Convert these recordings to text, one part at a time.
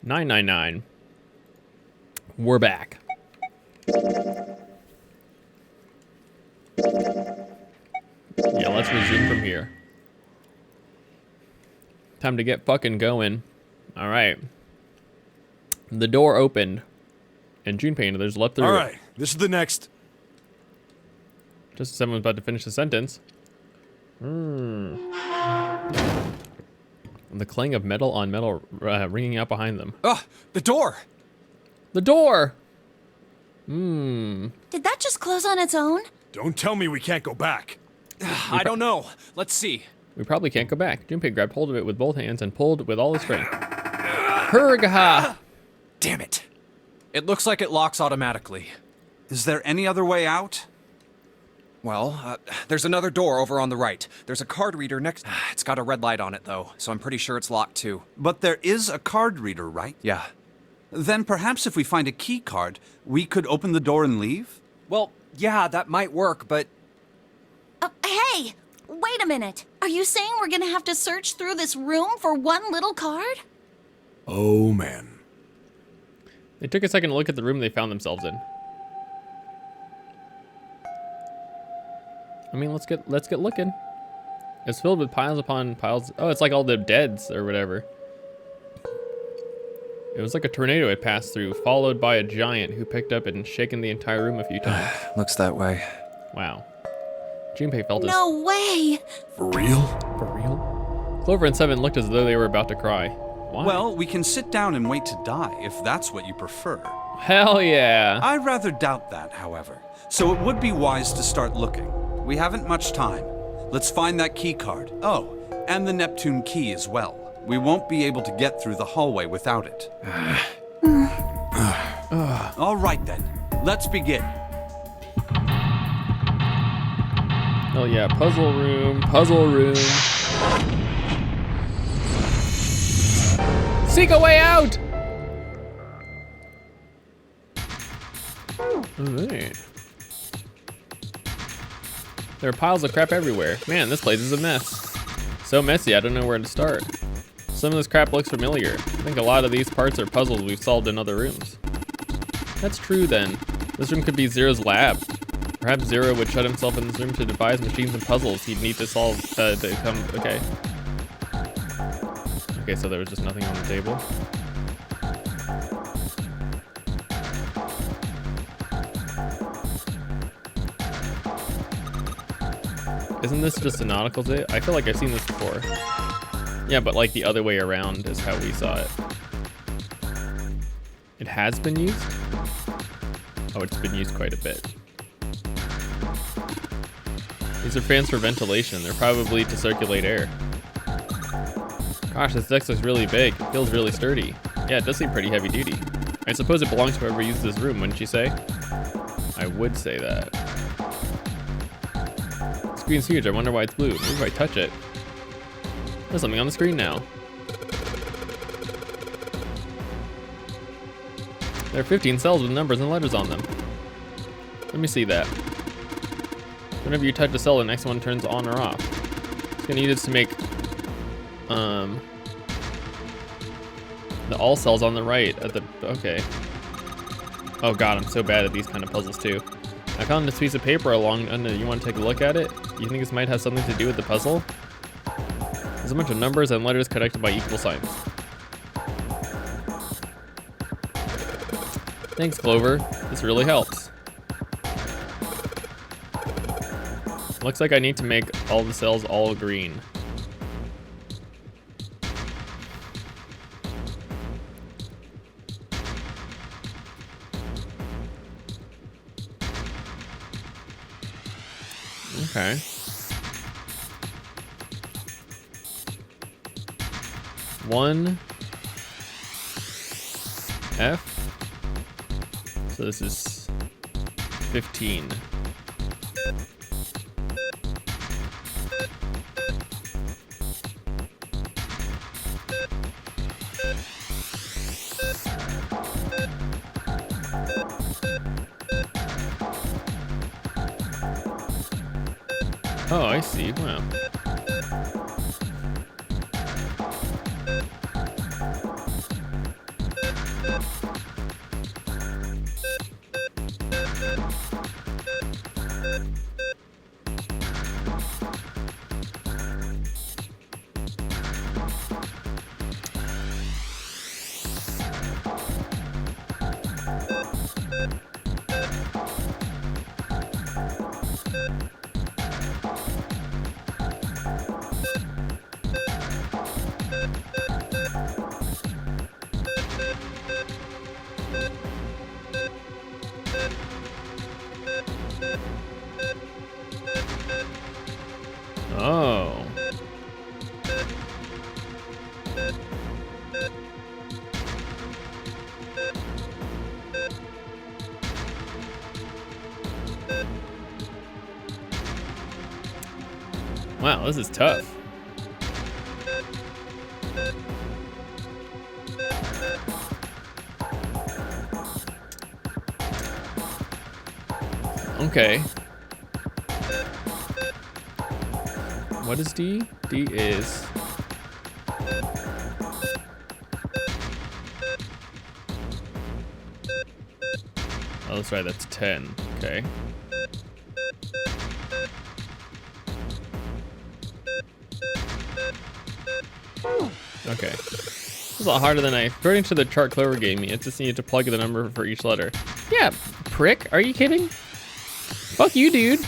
999. We're back. Yeah, let's resume from here. Time to get fucking going. All right. The door opened, and Junpei and others leapt through. All right, this is the next. Just as someone's about to finish the sentence. And the clang of metal on metal ringing out behind them. Ugh, the door! The door! Did that just close on its own? Don't tell me we can't go back. I don't know. Let's see. We probably can't go back. Junpei grabbed hold of it with both hands and pulled with all his strength. Hurgaha! Damn it. It looks like it locks automatically. Is there any other way out? Well, there's another door over on the right. There's a card reader next. It's got a red light on it, though, so I'm pretty sure it's locked, too. But there is a card reader, right? Yeah. Then perhaps if we find a key card, we could open the door and leave? Well, yeah, that might work, but... Hey! Wait a minute. Are you saying we're gonna have to search through this room for one little card? Oh, man. They took a second to look at the room they found themselves in. I mean, let's get looking. It's filled with piles upon piles. Oh, it's like all the deads or whatever. It was like a tornado had passed through, followed by a giant who picked up and shaken the entire room a few times. Looks that way. Wow. Junpei felt No way! For real? For real? Clover and Seven looked as though they were about to cry. Why? Well, we can sit down and wait to die, if that's what you prefer. Hell yeah. I rather doubt that, however. So it would be wise to start looking. We haven't much time. Let's find that key card. Oh, and the Neptune key as well. We won't be able to get through the hallway without it. All right then, let's begin. Hell yeah, puzzle room, puzzle room. Seek a way out! Alright. There are piles of crap everywhere. Man, this place is a mess. So messy, I don't know where to start. Some of this crap looks familiar. I think a lot of these parts are puzzles we've solved in other rooms. That's true then. This room could be Zero's lab. Perhaps Zero would shut himself in this room to devise machines and puzzles he'd need to solve to come. Okay. Okay, so there was just nothing on the table. Isn't this just a nautical tale? I feel like I've seen this before. Yeah, but like the other way around is how we saw it. It has been used? Oh, it's been used quite a bit. These are fans for ventilation. They're probably to circulate air. Gosh, this desk looks really big. It feels really sturdy. Yeah, it does seem pretty heavy duty. I suppose it belongs to whoever uses this room, wouldn't you say? I would say that. The screen's huge. I wonder why it's blue. Maybe if I touch it. There's something on the screen now. There are 15 cells with numbers and letters on them. Let me see that. Whenever you touch a cell, the next one turns on or off. It's gonna need this to make the all cells on the right at the, okay. Oh god, I'm so bad at these kind of puzzles too. I found this piece of paper along, you want to take a look at it? You think this might have something to do with the puzzle? There's a bunch of numbers and letters connected by equal signs. Thanks, Clover. This really helps. Looks like I need to make all the cells all green. Okay. One F. So this is 15. Oh, I see. Wow. Wow, this is tough. Okay. What is D? D is... Oh, that's right, that's 10. Okay. Okay. It's a lot harder than according to the chart Clover gave me, it just needed to plug the number for each letter. Yeah, prick, are you kidding? Fuck you, dude.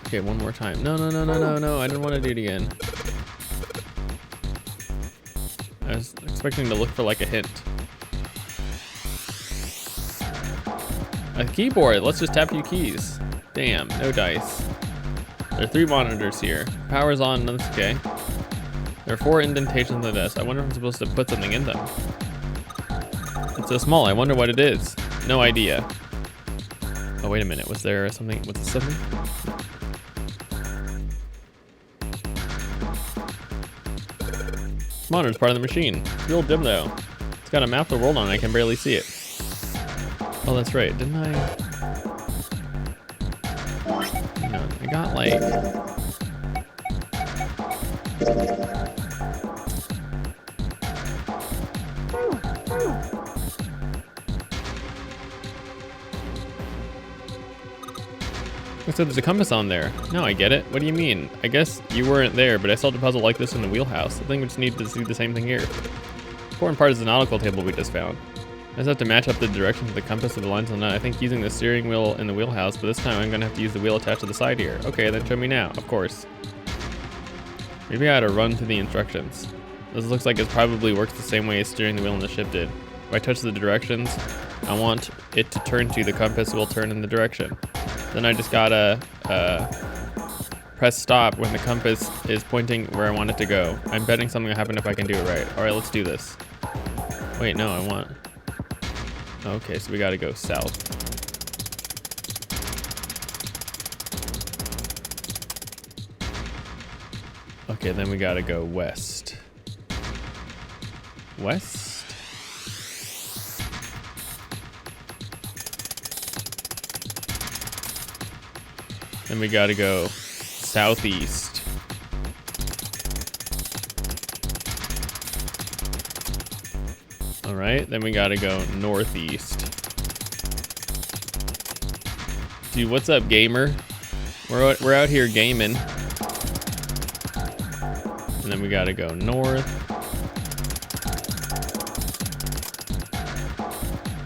Okay, one more time. No, no, no, no, no, no, I didn't want to do it again. I was expecting to look for like a hint. A keyboard, let's just tap a few keys. Damn, no dice. There are 3 monitors here. Power's on, that's okay. There are 4 indentations on the desk. I wonder if I'm supposed to put something in them. It's so small, I wonder what it is. No idea. Oh, wait a minute, was there something, was this something? This monitor's part of the machine. It's real dim though. It's got a map of the world on it, I can barely see it. Oh, that's right, didn't I? Hang on, I got like... I said there's a compass on there. No, I get it. What do you mean? I guess you weren't there, but I solved a puzzle like this in the wheelhouse. I think we just need to do the same thing here. The important part is the nautical table we just found. I just have to match up the directions of the compass with the lines on that. I think using the steering wheel in the wheelhouse, but this time I'm gonna have to use the wheel attached to the side here. Okay, then show me now, of course. Maybe I ought to run through the instructions. This looks like it probably works the same way as steering the wheel in the ship did. If I touch the directions I want it to turn to, the compass will turn in the direction. Then I just gotta press stop when the compass is pointing where I want it to go. I'm betting something will happen if I can do it right. All right, let's do this. Wait, no, I want... Okay, so we gotta go south. Okay, then we gotta go west. West? Then we gotta go southeast. All right, then we gotta go northeast. Dude, what's up, gamer? We're out here gaming. And then we gotta go north.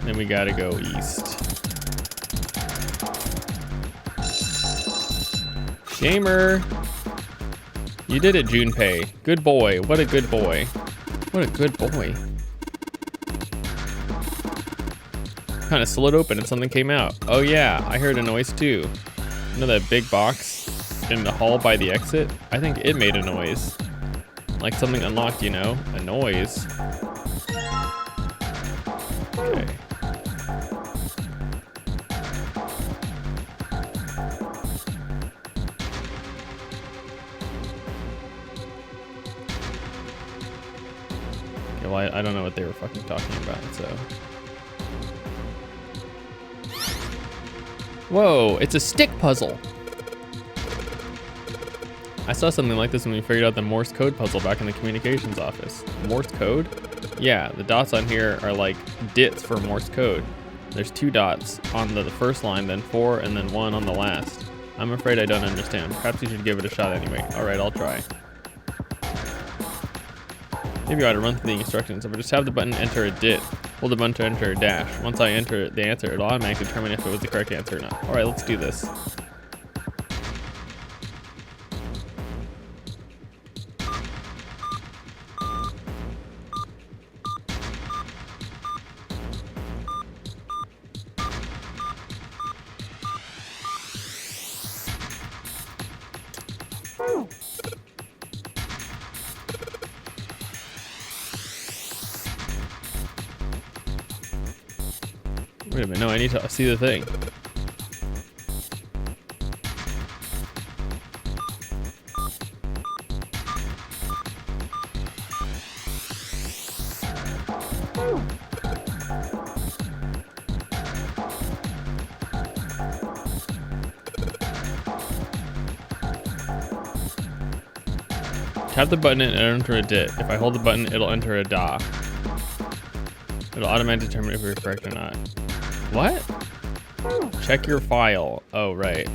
Then we gotta go east. Gamer! You did it, Junpei. Good boy. What a good boy. What a good boy. Kind of slid open and something came out. Oh yeah, I heard a noise too. You know that big box in the hall by the exit? I think it made a noise. Like something unlocked, you know? A noise. Okay. Well, I don't know what they were fucking talking about, so. Whoa, it's a stick puzzle. I saw something like this when we figured out the Morse code puzzle back in the communications office. Morse code? Yeah, the dots on here are like dits for Morse code. There's 2 dots on the first line, then 4, and then 1 on the last. I'm afraid I don't understand. Perhaps you should give it a shot anyway. All right, I'll try. Maybe I ought to run through the instructions. If I just have the button enter a dit, hold the button to enter a dash. Once I enter the answer, it'll automatically determine if it was the correct answer or not. All right, let's do this. Wait a minute, no, I need to see the thing. Tap the button and enter a dit. If I hold the button, it'll enter a da. It'll automatically determine if you're correct or not. What? Check your file. Oh, right.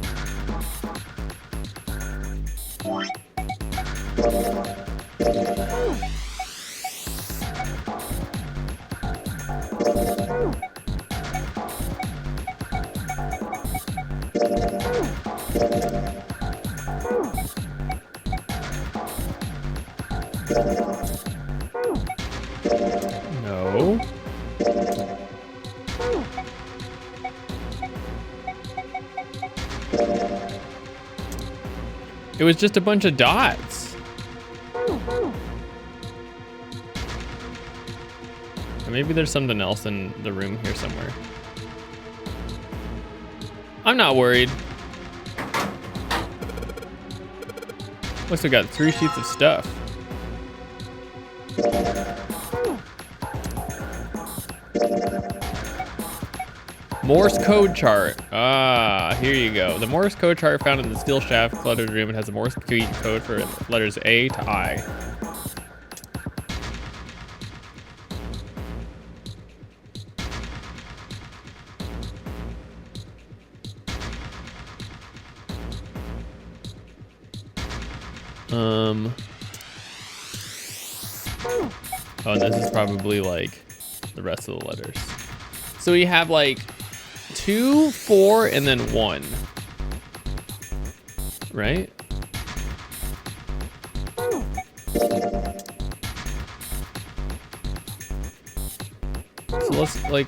No. It was just a bunch of dots. Or maybe there's something else in the room here somewhere. I'm not worried. Looks like we got 3 sheets of stuff. Morse code chart. Ah, here you go. The Morse code chart found in the steel shaft cluttered room. It has a Morse code for letters A to I. Oh, this is probably like the rest of the letters. So we have like 2, 4, and then 1. Right? So let's like,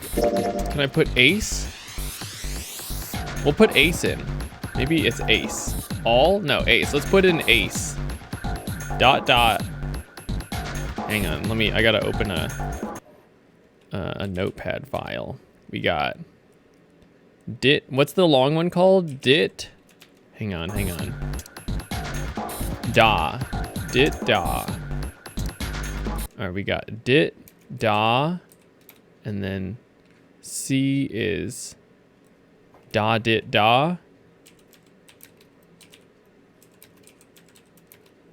can I put ace? We'll put ace in. Maybe it's ace. All? No, ace. Let's put in ace. Dot, dot. Hang on, I gotta open a notepad file. We got dit, what's the long one called? Dit, hang on. Da, dit, da. All right, we got dit, da, and then C is da, dit, da.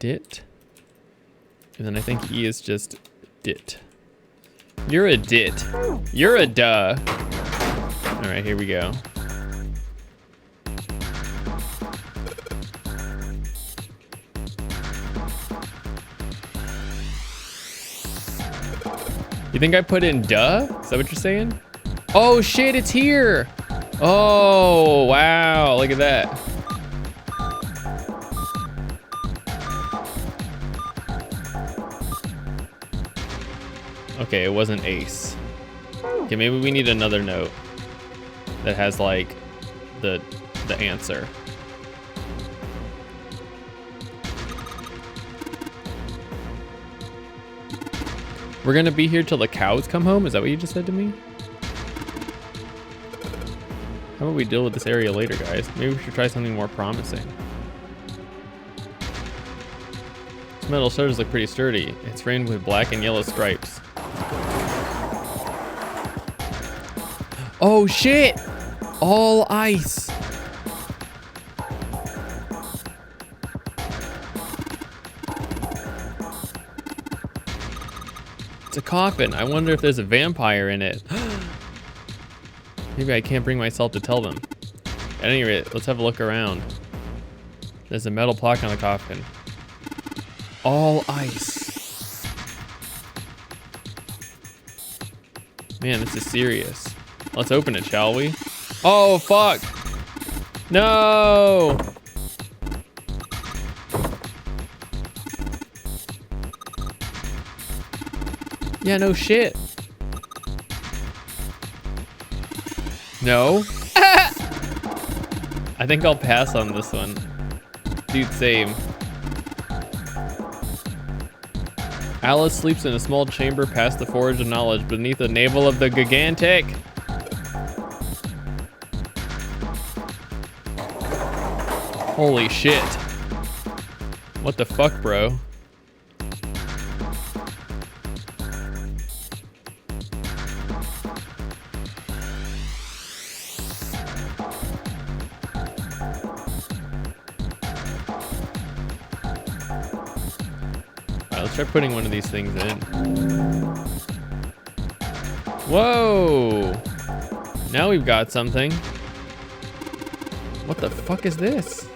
Dit. And then I think E is just dit. You're a dit. You're a duh. All right, here we go. You think I put in duh? Is that what you're saying? Oh shit, it's here. Oh, wow, look at that. Okay, it wasn't ace. Okay, maybe we need another note that has like the answer. We're gonna be here till the cows come home? Is that what you just said to me? How about we deal with this area later, guys? Maybe we should try something more promising. These metal shutters look pretty sturdy. It's framed with black and yellow stripes. Oh shit! All ice. It's a coffin. I wonder if there's a vampire in it. Maybe I can't bring myself to tell them. At any rate, let's have a look around. There's a metal plaque on the coffin. All ice. Man, this is serious. Let's open it, shall we? Oh, fuck. No. Yeah, no shit. No. I think I'll pass on this one. Dude, same. Alice sleeps in a small chamber past the forge of knowledge beneath the navel of the gigantic. Holy shit. What the fuck, bro? Let's try putting one of these things in. Whoa! Now we've got something. What the fuck is this?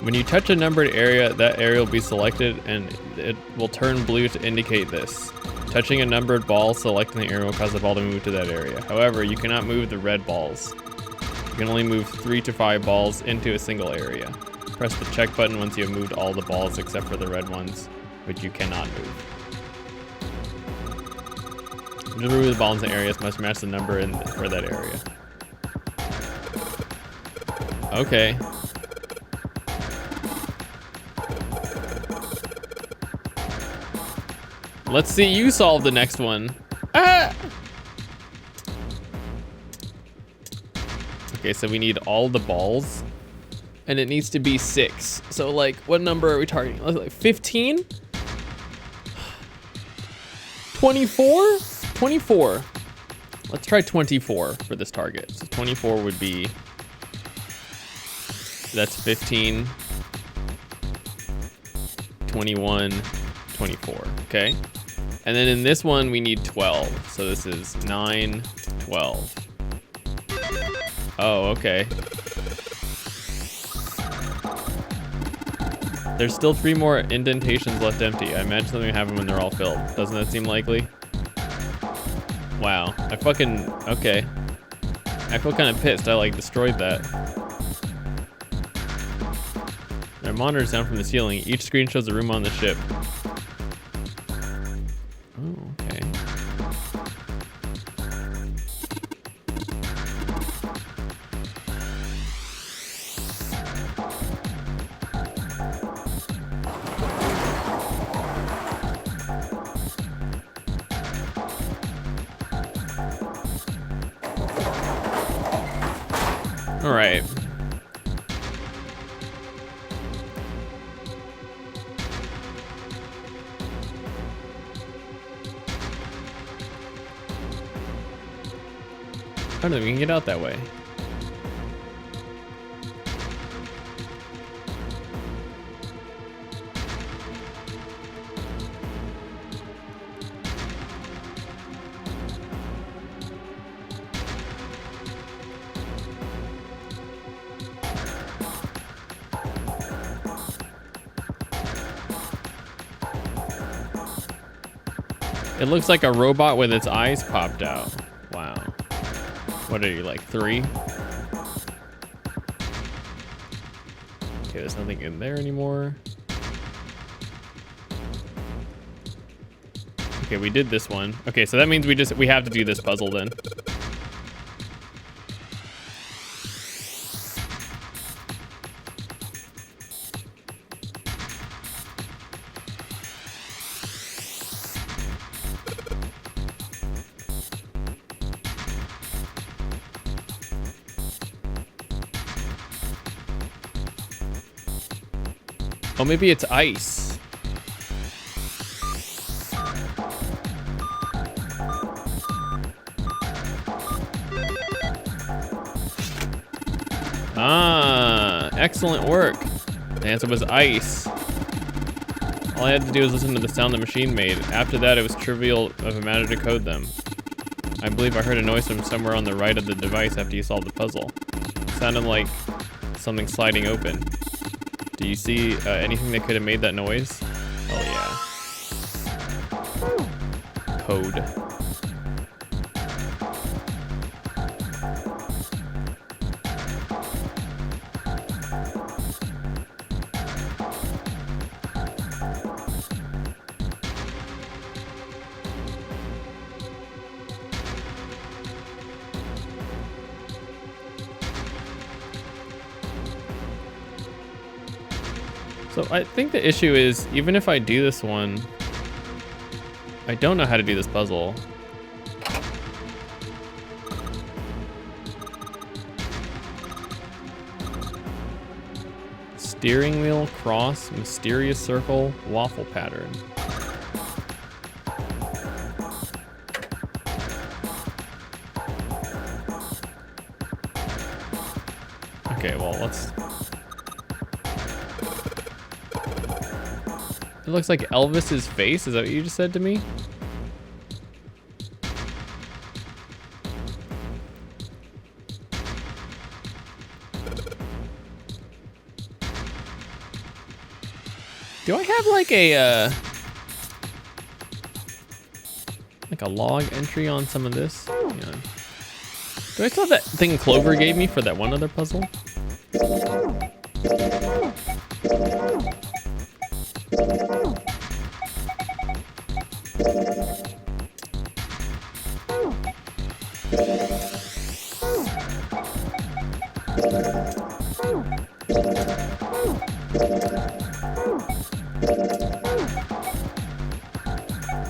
When you touch a numbered area, that area will be selected and it will turn blue to indicate this. Touching a numbered ball selecting the area will cause the ball to move to that area. However, you cannot move the red balls. You can only move 3 to 5 balls into a single area. Press the check button once you have moved all the balls except for the red ones, which you cannot move. Just remove the balls in areas must match the number in for that area. Okay. Let's see you solve the next one. Ah! Okay, so we need all the balls. And it needs to be 6. So like, what number are we targeting? Like 15? 24? 24. Let's try 24 for this target. So 24 would be, that's 15, 21, 24, okay? And then in this one, we need 12. So this is 9, 12. Oh, okay. There's still 3 more indentations left empty. I imagine something will happen when they're all filled. Doesn't that seem likely? Wow, I fucking, okay. I feel kind of pissed. I like destroyed that. There are monitors down from the ceiling. Each screen shows a room on the ship. Oh, okay. All right. Oh no, we can get out that way. It looks like a robot with its eyes popped out. Wow. What are you, like 3? Okay, there's nothing in there anymore. Okay, we did this one. Okay, so that means we have to do this puzzle then. Oh, maybe it's ice. Ah, excellent work. The answer was ice. All I had to do was listen to the sound the machine made. After that, it was trivial of a matter to code them. I believe I heard a noise from somewhere on the right of the device after you solved the puzzle. It sounded like something sliding open. Do you see anything that could have made that noise? Oh yeah. Code. So I think the issue is, even if I do this one, I don't know how to do this puzzle. Steering wheel, cross, mysterious circle, waffle pattern. Okay, well, let's... It looks like Elvis's face. Is that what you just said to me? Do I have like a log entry on some of this? Hang on. Do I still have that thing Clover gave me for that one other puzzle?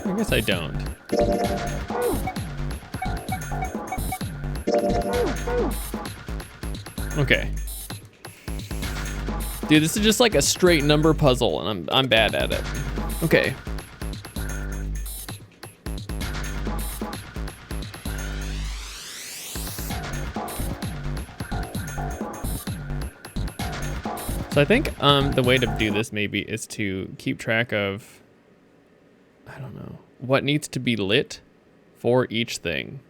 I guess I don't. Okay. Dude, this is just like a straight number puzzle, and I'm bad at it. Okay. So I think the way to do this maybe is to keep track of, I don't know, what needs to be lit for each thing.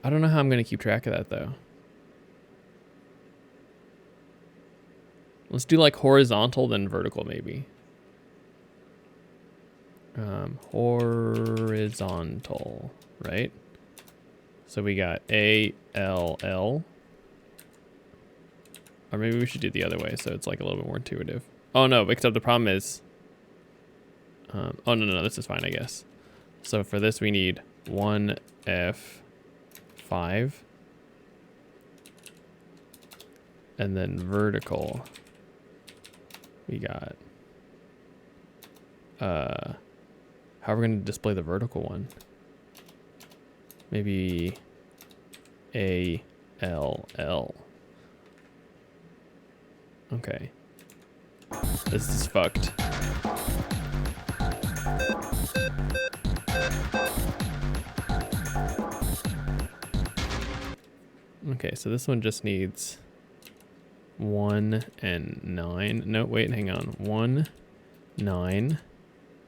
I don't know how I'm going to keep track of that though. Let's do like horizontal then vertical maybe. Horizontal, right? So we got A, L, L. Or maybe we should do it the other way so it's like a little bit more intuitive. Oh no, except the problem is, oh no, this is fine, I guess. So for this we need 1F5. And then vertical. We got, how are we going to display the vertical one? Maybe A, L, L. Okay. This is fucked. Okay, so this one just needs 1 and 9. No, wait, hang on. 1, 9. And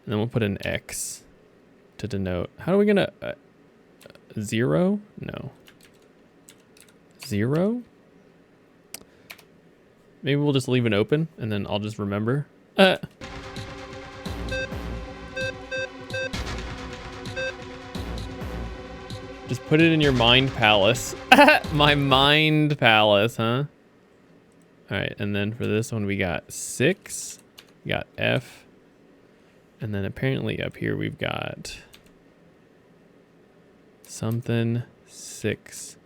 then we'll put an X to denote. How are we gonna... 0? No. 0? Maybe we'll just leave it open and then I'll just remember. Just put it in your mind palace. My mind palace, huh? All right, and then for this one we got 6, we got F, and then apparently up here we've got something 6,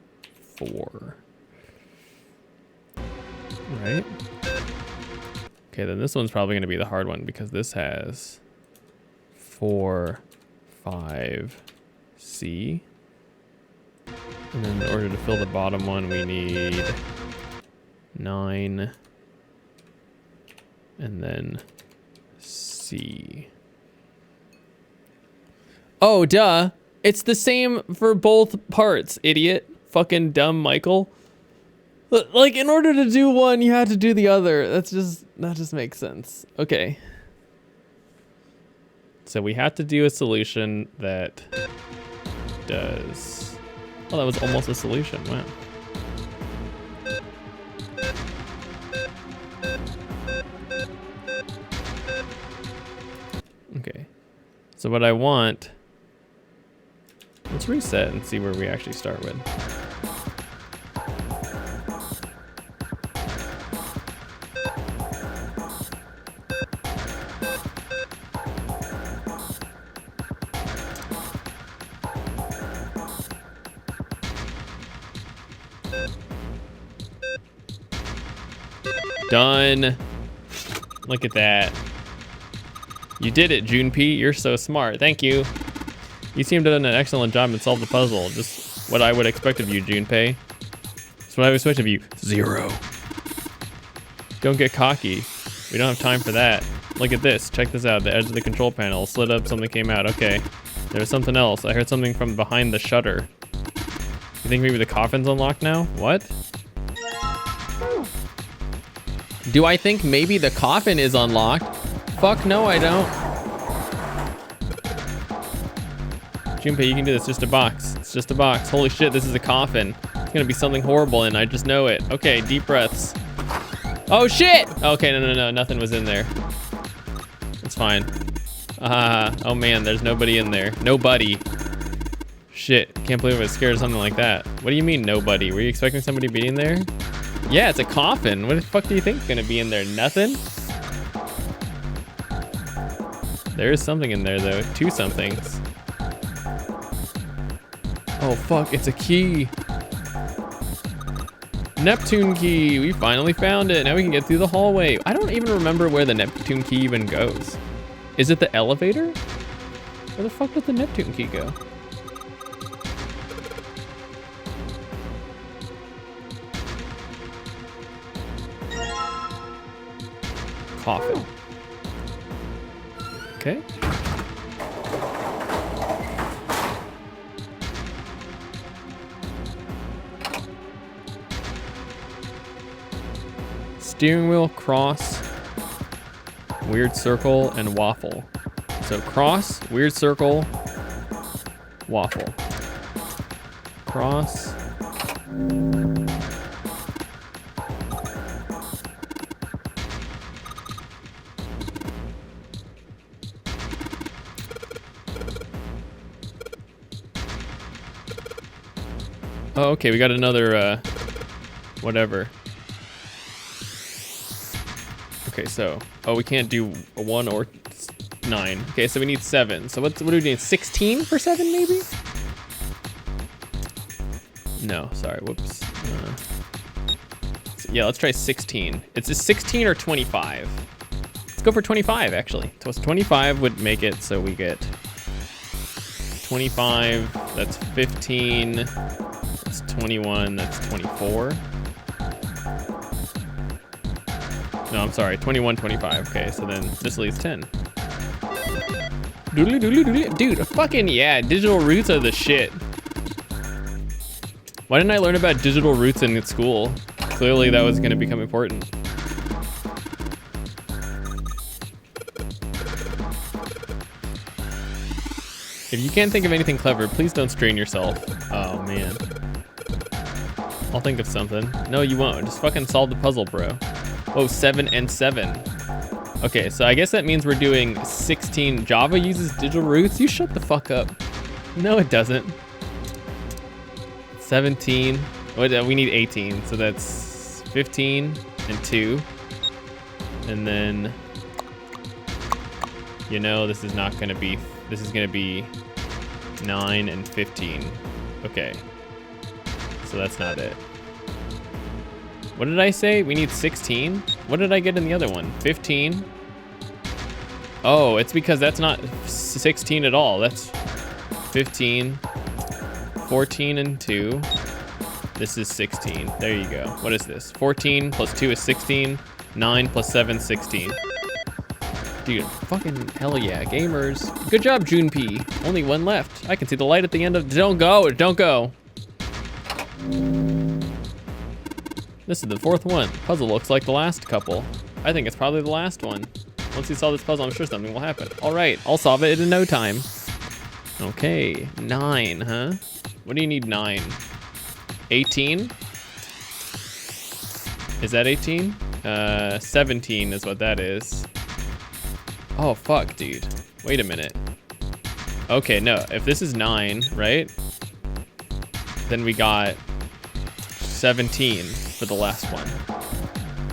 4. Right? Okay, then this one's probably gonna be the hard one because this has 4, 5, C. And then in order to fill the bottom one, we need 9 and then C. Oh, duh. It's the same for both parts, idiot. Fucking dumb Michael. Like, in order to do one, you have to do the other. That just makes sense. Okay. So we have to do a solution that does... Oh, that was almost a solution. Wow. Okay. So what I want... Let's reset and see where we actually start with. Done. Look at that. You did it, Junpei. You're so smart. Thank you. You seem to have done an excellent job and solved the puzzle. Just what I would expect of you, Junpei. That's what I would expect of you. 0. Don't get cocky. We don't have time for that. Look at this. Check this out. The edge of the control panel slid up. Something came out. Okay. There was something else. I heard something from behind the shutter. You think maybe the coffin's unlocked now? What? Do I think maybe the coffin is unlocked? Fuck no, I don't. Junpei, you can do this. Just a box. It's just a box. Holy shit, this is a coffin. It's gonna be something horrible and I just know it. Okay, deep breaths. Oh shit! Okay, no, nothing was in there. It's fine. Oh man, there's nobody in there. Nobody. Shit, can't believe I was scared of something like that. What do you mean nobody? Were you expecting somebody to be in there? Yeah, it's a coffin. What the fuck do you think is gonna be in there? Nothing? There is something in there though, 2 somethings. Oh fuck, it's a key. Neptune key, we finally found it. Now we can get through the hallway. I don't even remember where the Neptune key even goes. Is it the elevator? Where the fuck did the Neptune key go? Coffin. Okay. Steering wheel, cross, weird circle, and waffle. So cross, weird circle, waffle. Cross. Oh, okay, we got another, whatever. Okay, so, oh, we can't do a 1 or 9. Okay, so we need 7. So what do we need? 16 for 7, maybe? No, sorry, whoops. So yeah, let's try 16. It's a 16 or 25. Let's go for 25, actually. So 25 would make it so we get 25, that's 15, that's 21, that's 24. No, I'm sorry, 21, 25. Okay, so then this leaves 10. Doodly doodly doodly. Dude, fucking yeah, digital roots are the shit. Why didn't I learn about digital roots in school? Clearly that was gonna become important. If you can't think of anything clever, please don't strain yourself. Oh man. I'll think of something. No, you won't. Just fucking solve the puzzle, bro. Oh, 7 and 7. Okay, so I guess that means we're doing 16. Java uses digital roots? You shut the fuck up. No, it doesn't. 17. We need 18, so that's 15 and 2. And then, you know, this is not gonna be, this is gonna be 9 and 15. Okay, so that's not it. What did I say? We need 16? What did I get in the other one? 15? Oh, it's because that's not 16 at all. That's 15, 14 and 2. This is 16. There you go. What is this? 14 plus 2 is 16. 9 plus 7, 16. Dude, fucking hell yeah, gamers. Good job, Junpei. Only 1 left. I can see the light at the end of, don't go, don't go. This is the 4th one. Puzzle looks like the last couple. I think it's probably the last one. Once you solve this puzzle, I'm sure something will happen. All right, I'll solve it in no time. Okay, 9, huh? What do you need 9? 18? Is that 18? 17 is what that is. Oh, fuck, dude. Wait a minute. Okay, no, if this is 9, right? Then we got 17 for the last one.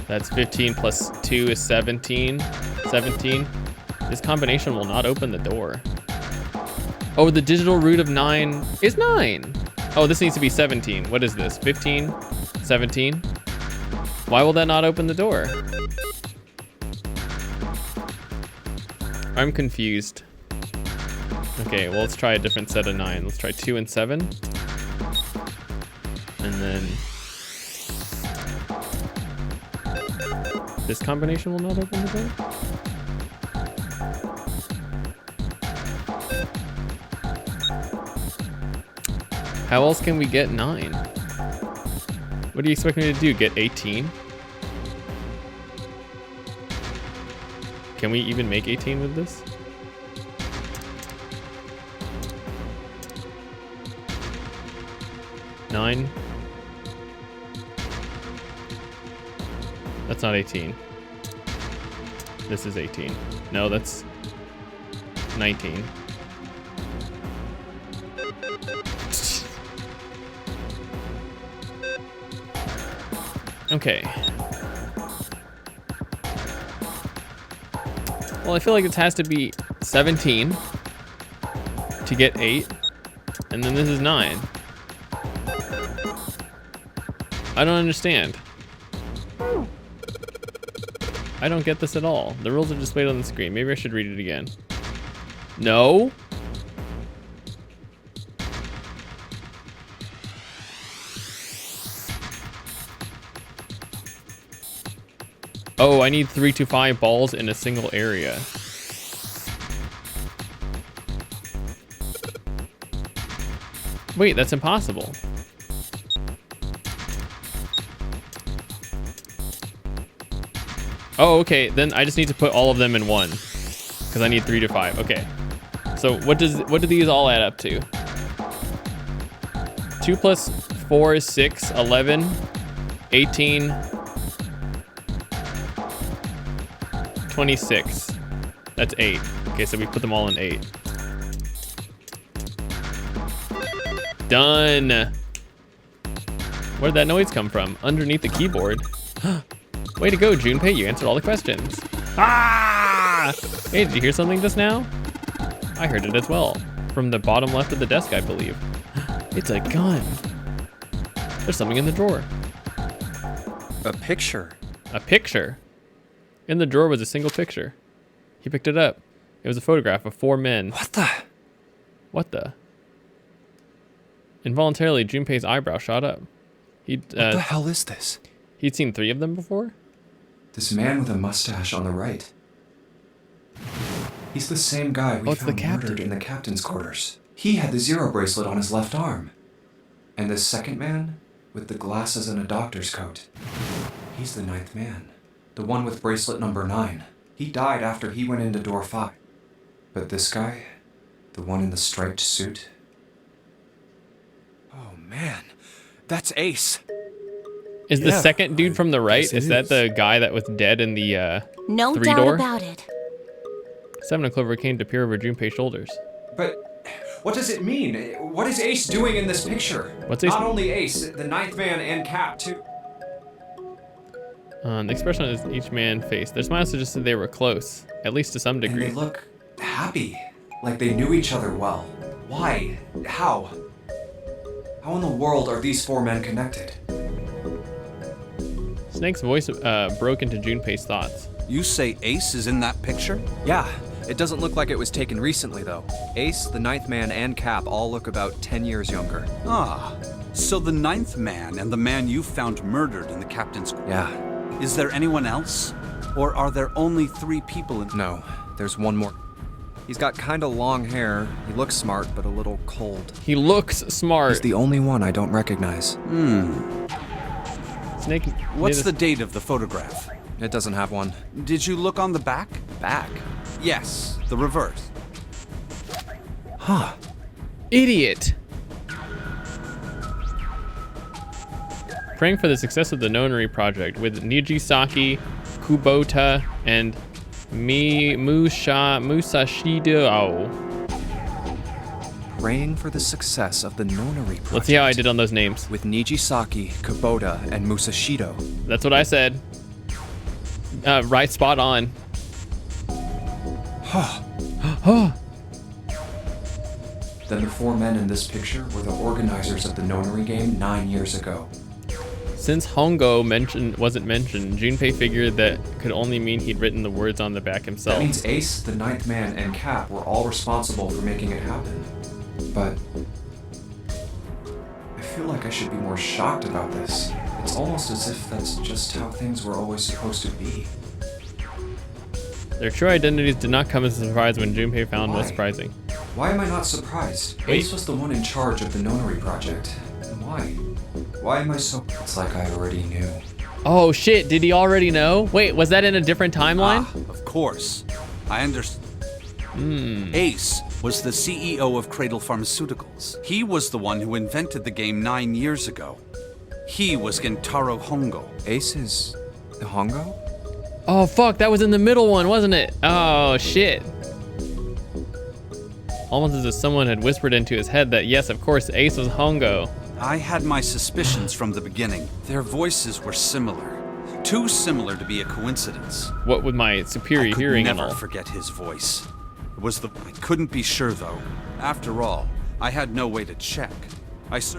That's 15 plus 2 is 17. 17. This combination will not open the door. Oh, the digital root of 9 is 9. Oh, this needs to be 17. What is this? 15? 17? Why will that not open the door? I'm confused. Okay, well, let's try a different set of 9. Let's try 2 and 7. And then This combination will not open the door? How else can we get 9? What do you expect me to do? Get 18? Can we even make 18 with this? Nine. That's not 18. This is 18. No, that's 19. Okay. Well, I feel like it has to be 17 to get 8, and then this is 9. I don't understand. I don't get this at all. The rules are displayed on the screen. Maybe I should read it again. No? Oh, I need 3 to 5 balls in a single area. Wait, that's impossible. Oh, okay, then I just need to put all of them in one, because I need 3 to 5. Okay. So what do these all add up to? 2 plus 4 is 6, 11, 18, 26. That's 8. Okay, so we put them all in 8. Done. Where did that noise come from? Underneath the keyboard. Way to go, Junpei. You answered all the questions. Ah! Hey, did you hear something just now? I heard it as well. From the bottom left of the desk, I believe. It's a gun. There's something in the drawer. A picture. A picture? In the drawer was a single picture. He picked it up. It was a photograph of 4 men. What the? What the? Involuntarily, Junpei's eyebrow shot up. What the hell is this? He'd seen 3 of them before? This man with a mustache on the right. He's the same guy we it's the found captain. murdered in the captain's quarters. He had the 0 bracelet on his left arm. And this second man, with the glasses and a doctor's coat. He's the 9th man. The one with bracelet number 9. He died after he went into door 5. But this guy, the one in the striped suit. Oh man, that's Ace. Is the Yeah, second dude from the right, guess it is that is. the guy that was dead in the No 3 doubt door? about it. 7 of Clover came to peer over Junpei's shoulders. But what does it mean? What is Ace doing in this picture? What's Ace- Not only Ace, the 9th man and Cap too. The expression on each man's face. Their smiles suggested they were close, at least to some And degree. they look happy, like they knew each other well. Why? How? How in the world are these 4 men connected? Snake's voice broke into Junpei's thoughts. You say Ace is in that picture? Yeah, it doesn't look like it was taken recently though. Ace, the 9th man, and Cap all look about 10 years younger. Ah, so the 9th man and the man you found murdered in the captain's... Yeah, Is there anyone else? Or are there only 3 people in... no, there's one more. He's got kinda long hair. He looks smart, but a little cold. He looks smart. He's the only one I don't recognize. Snake. What's the date of the photograph? It doesn't have one. Did you look on the back? Back? Yes, the reverse. Huh. Idiot? Praying for the success of the Nonary project with Nijisaki, Kubota, and Musashido. Praying for the success of the Nonary project. Let's see how I did on those names. With Nijisaki, Kubota, and Musashido. That's what I said. Right, spot on. Then the 4 men in this picture were the organizers of the Nonary game 9 years ago. Since Hongo wasn't mentioned, Junpei figured that could only mean he'd written the words on the back himself. That means Ace, the 9th man, and Cap were all responsible for making it happen. But I feel like I should be more shocked about this. It's almost as if that's just how things were always supposed to be. Their true identities did not come as a surprise when Junpei found Why? most surprising. Why am I not surprised? Wait. Ace was the one in charge of the nonary project. And why? Why am I so... It's like I already knew. Oh shit, did he already know? Wait, was that in a different timeline? Of course. I understand. Ace was the CEO of Cradle Pharmaceuticals. He was the one who invented the game 9 years ago. He was Gentaro Hongo. Ace is... Hongo? Oh fuck, that was in the middle one, wasn't it? Oh shit. Almost as if someone had whispered into his head that yes, of course, Ace was Hongo. I had my suspicions from the beginning. Their voices were similar. Too similar to be a coincidence. What with my superior I could hearing and never all. forget his voice. It was the... I couldn't be sure, though. After all, I had no way to check.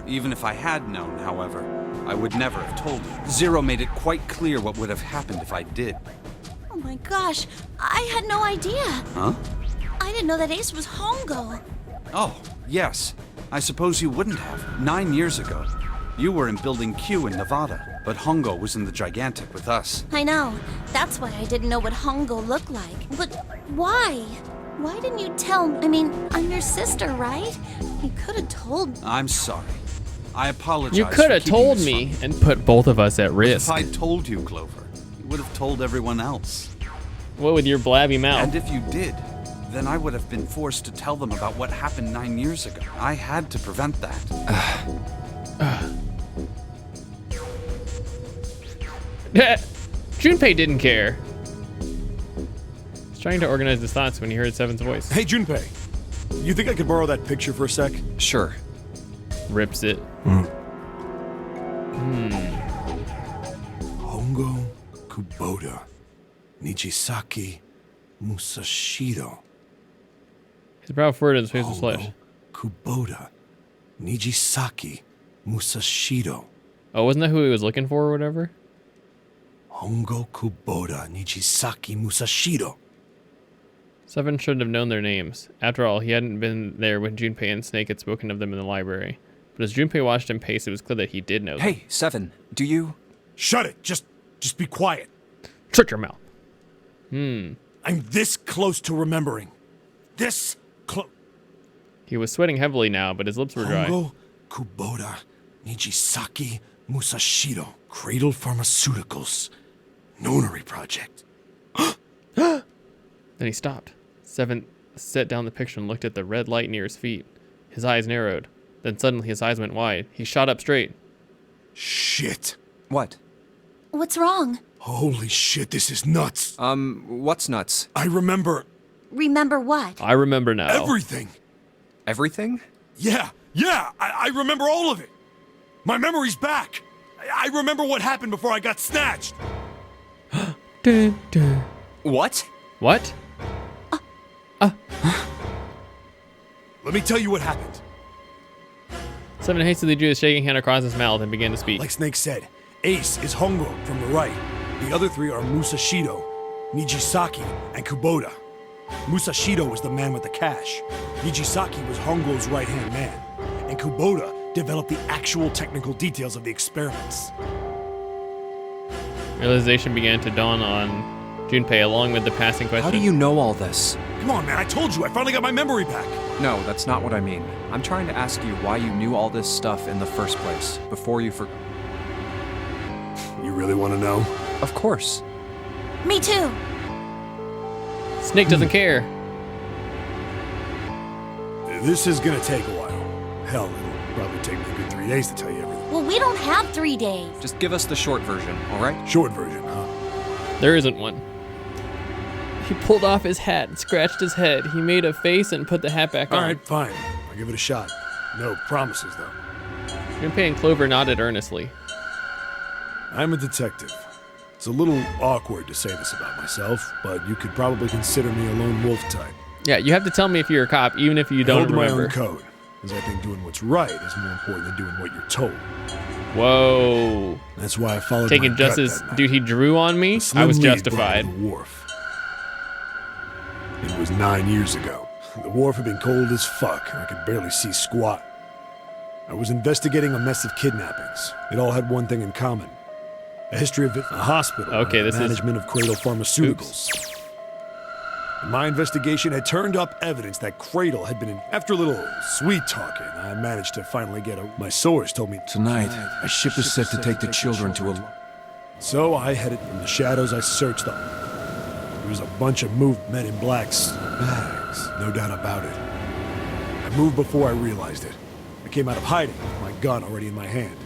Even if I had known, however, I would never have told you. Zero made it quite clear what would have happened if I did. Oh my gosh, I had no idea. Huh? I didn't know that Ace was Hongo. Oh, yes. I suppose you wouldn't have. 9 years ago. You were in Building Q in Nevada, but Hongo was in the Gigantic with us. I know. That's why I didn't know what Hongo looked like. But why? Why didn't you tell me? I mean, I'm your sister, right? You could have told me. I'm sorry. I apologize. You could have for keeping told this me from you. and put both of us at If risk. I told you, Clover, you would have told everyone else. What with your blabby mouth? And if you did, then I would have been forced to tell them about what happened 9 years ago. I had to prevent that. Junpei didn't care. He's trying to organize his thoughts when he heard Seven's voice. Hey, Junpei. You think I could borrow that picture for a sec? Sure. Rips it. Hongo Kubota. Nijisaki Musashiro. His brow furrowed and his face was flesh. Hongo Kubota. Nijisaki Musashiro. Oh, wasn't that who he was looking for or whatever? Hongo Kubota Nijisaki Musashiro. Seven should have known their names. After all, he hadn't been there when Junpei and Snake had spoken of them in the library. But as Junpei watched him pace, it was clear that he did know them. Hey, Seven, do you... Shut it. Just be quiet. Shut your mouth. I'm this close to remembering. This close. He was sweating heavily now, but his lips were dry. Hongo Kubota Nijisaki Musashiro. Cradle Pharmaceuticals. Nonary project. Then he stopped. Seven set down the picture and looked at the red light near his feet. His eyes narrowed. Then suddenly his eyes went wide. He shot up straight. Shit. What? What's wrong? Holy shit, this is nuts. What's nuts? I remember Remember what? I remember now. everything. Everything? Yeah, I remember all of it. My memory's back. I remember what happened before I got snatched. Dun, dun. What? What? Let me tell you what happened. Seven hastily drew his shaking hand across his mouth and began to speak. Like Snake said, Ace is Hongo from the right. The other three are Musashido, Nijisaki, and Kubota. Musashido was the man with the cash. Nijisaki was Hongo's right-hand man. And Kubota developed the actual technical details of the experiments. Realization began to dawn on Junpei along with the passing question. How do you know all this? Come on, man, I told you, I finally got my memory back. No, that's not what I mean. I'm trying to ask you why you knew all this stuff in the first place, before you You really want to know? Of course. Me too. Snake doesn't care. This is gonna take a while. Hell, it'll probably take me a good 3 days to tell you everything. Well, we don't have 3 days. Just give us the short version, all right? Short version, huh? There isn't one. He pulled off his hat and scratched his head. He made a face and put the hat back on. All right, fine. I'll give it a shot. No promises, though. Junpei and Clover nodded earnestly. I'm a detective. It's a little awkward to say this about myself, but you could probably consider me a lone wolf type. Yeah, you have to tell me if you're a cop, even if you I don't hold my remember. own code, because I think doing what's right is more important than doing what you're told. Whoa. That's why I followed Taking my gut justice, that night. dude, he drew on me. The I was slim lead justified. brought me to the wharf. It was 9 years ago. The wharf had been cold as fuck, and I could barely see squat. I was investigating a mess of kidnappings. It all had one thing in common. A history of a hospital. Okay, and this is- management of Cradle Pharmaceuticals. And my investigation had turned up evidence that Cradle had been in. After a little sweet talking, I managed to finally get my source told me Tonight, a ship is set to take the children to a... So I headed from the shadows. I searched them. There was a bunch of moved men in blacks, bags, no doubt about it. I moved before I realized it. I came out of hiding with my gun already in my hand.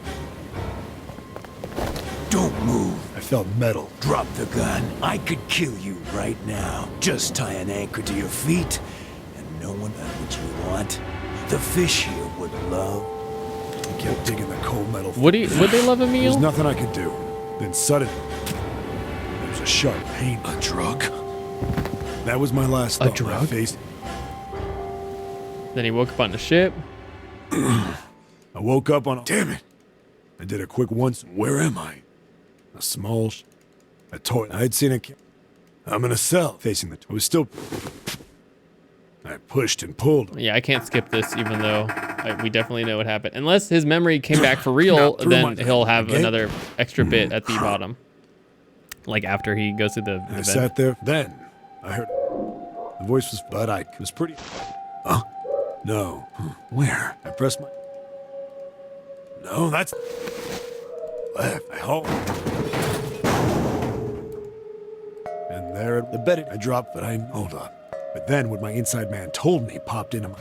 Don't move. I felt metal. Drop the gun. I could kill you right now. Just tie an anchor to your feet, and no one got what you want. The fish here would love. I kept digging the cold metal. Would they love a There's meal? nothing I could do. Then suddenly, there was a sharp pain. A drug? That was my last thought. drug? I faced. Then he woke up on the ship. I woke up on. Damn it! I did a quick once. Where am I? A small, a toy. I'd seen a. I'm in a cell facing the. I was still. I pushed and pulled. Yeah, I can't skip this, even though we definitely know what happened. Unless his memory came back for real, Not through then my- he'll have Okay. another extra bit at the bottom. Like after he goes through the I event. sat there. Then I heard. The voice was, but I was pretty. Huh? No. Where? I pressed my. No, that's. Left. I hold. And there, the bed. I dropped, but I hold up. But then, what my inside man told me popped into my.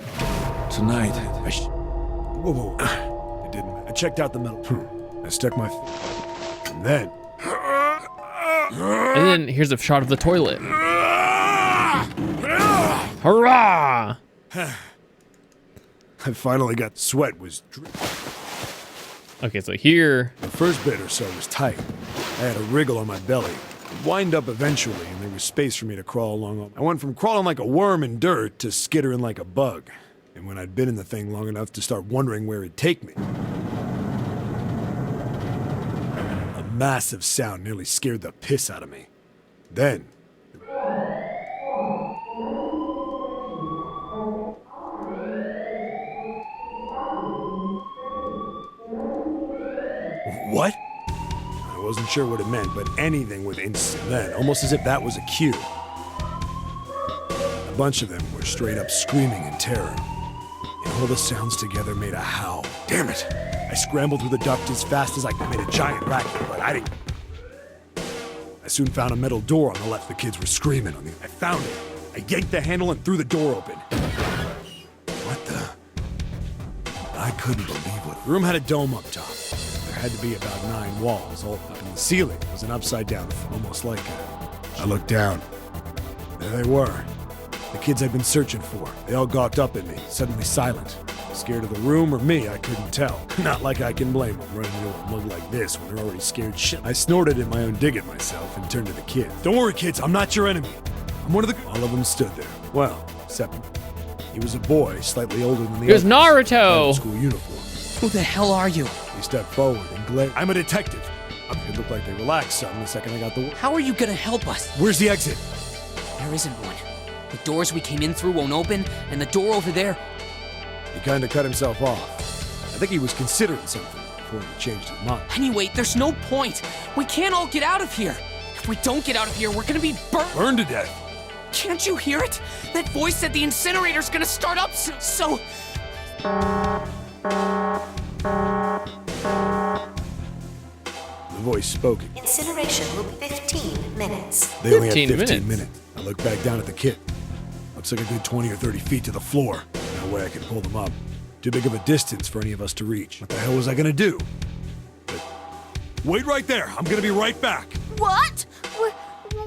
Tonight, Whoa, whoa. It didn't. I checked out the metal. I stuck my. And then. And then here's a shot of the toilet. Hurrah! I finally got sweat was. Okay, so here, The first bit or so was tight. I had a wriggle on my belly. It wind up eventually, and there was space for me to crawl along. I went from crawling like a worm in dirt to skittering like a bug. And when I'd been in the thing long enough to start wondering where it'd take me, a massive sound nearly scared the piss out of me. Then, what? I wasn't sure what it meant, but anything with instant. Then, almost as if that was a cue, a bunch of them were straight up screaming in terror. And all the sounds together made a howl. Damn it! I scrambled through the duct as fast as I could, made a giant racket, but I didn't. I soon found a metal door on the left. The kids were screaming on the. I found it. I yanked the handle and threw the door open. What the? I couldn't believe what. The room had a dome up top. There had to be about 9 walls, all up in the ceiling. It was an upside down, almost like a. I looked down. There they were. The kids I'd been searching for. They all gawked up at me, suddenly silent. Scared of the room or me, I couldn't tell. Not like I can blame them running into a mug like this when they're already scared shit. I snorted at my own dig at myself and turned to the kids. Don't worry, kids, I'm not your enemy. I'm one of the. All of them stood there. Well, except he was a boy, slightly older than the here's others. Had a Naruto. school uniform. Who the hell are you? He stepped forward and glared. I'm a detective. It looked like they relaxed some the second I got the word. How are you gonna help us? Where's the exit? There isn't one. The doors we came in through won't open, and the door over there. He kind of cut himself off. I think he was considering something before he changed his mind. Anyway, there's no point. We can't all get out of here. If we don't get out of here, we're gonna be burned. Burned to death. Can't you hear it? That voice said the incinerator's gonna start up soon. So. The voice spoke. Incineration will be 15 minutes. They only had 15 15 minutes. minutes. I looked back down at the kid. Looks like a good 20 or 30 feet to the floor. No way I could pull them up. Too big of a distance for any of us to reach. What the hell was I gonna do? But wait right there. I'm gonna be right back. What?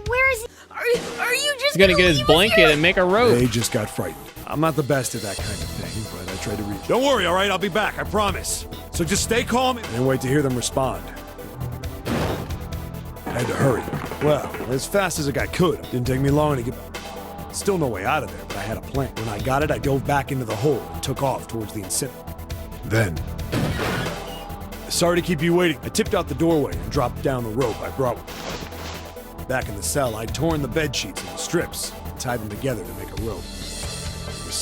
Where is he? Are you just He's gonna get his leave us blanket here? and make a rope. They just got frightened. I'm not the best at that kind of thing, but I tried to reach. Don't worry, all right? I'll be back. I promise. So just stay calm and wait to hear them respond. I had to hurry. Well, as fast as I could. Didn't take me long to get back. Still no way out of there, but I had a plan. When I got it, I dove back into the hole and took off towards the incinerator. Then, sorry to keep you waiting. I tipped out the doorway and dropped down the rope I brought with me. Back in the cell, I'd torn the bed sheets into strips and tied them together to make a rope.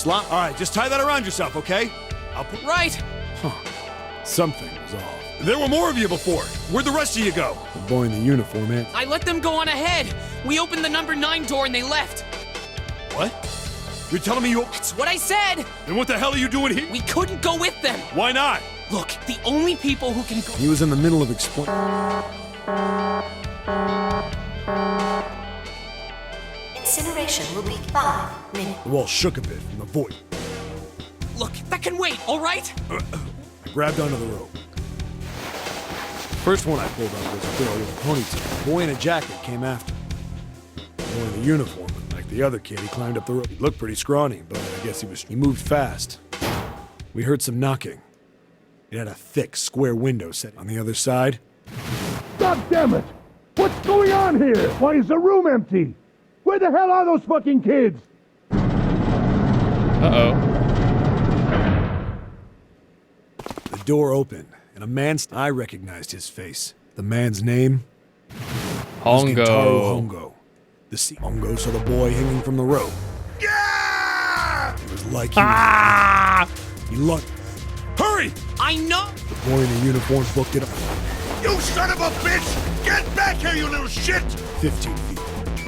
All right, just tie that around yourself, okay? I'll put. Right. Something was off. There were more of you before. Where'd the rest of you go? The boy in the uniform, man. I let them go on ahead. We opened the number 9 door and they left. What? You're telling me you... That's what I said. Then what the hell are you doing here? We couldn't go with them. Why not? Look, the only people who can go... He was in the middle of explaining. Incineration will be 5 minutes. The wall shook a bit from the void. Look, that can wait, all right? I grabbed onto the rope. First one I pulled up was a girl with a ponytail. The boy in a jacket came after me. The boy in the uniform, like the other kid, he climbed up the rope. He looked pretty scrawny, but I guess he moved fast. We heard some knocking. It had a thick, square window set on the other side. God damn it! What's going on here? Why is the room empty? Where the hell are those fucking kids? Uh-oh. The door opened, and a man... I recognized his face. The man's name? Was Gintaro Hongo. The Hongo saw the boy hanging from the rope. Yeah! It was like he lunged. Hurry! I know! The boy in the uniform booked it up. You son of a bitch! Get back here, you little shit! 15 feet.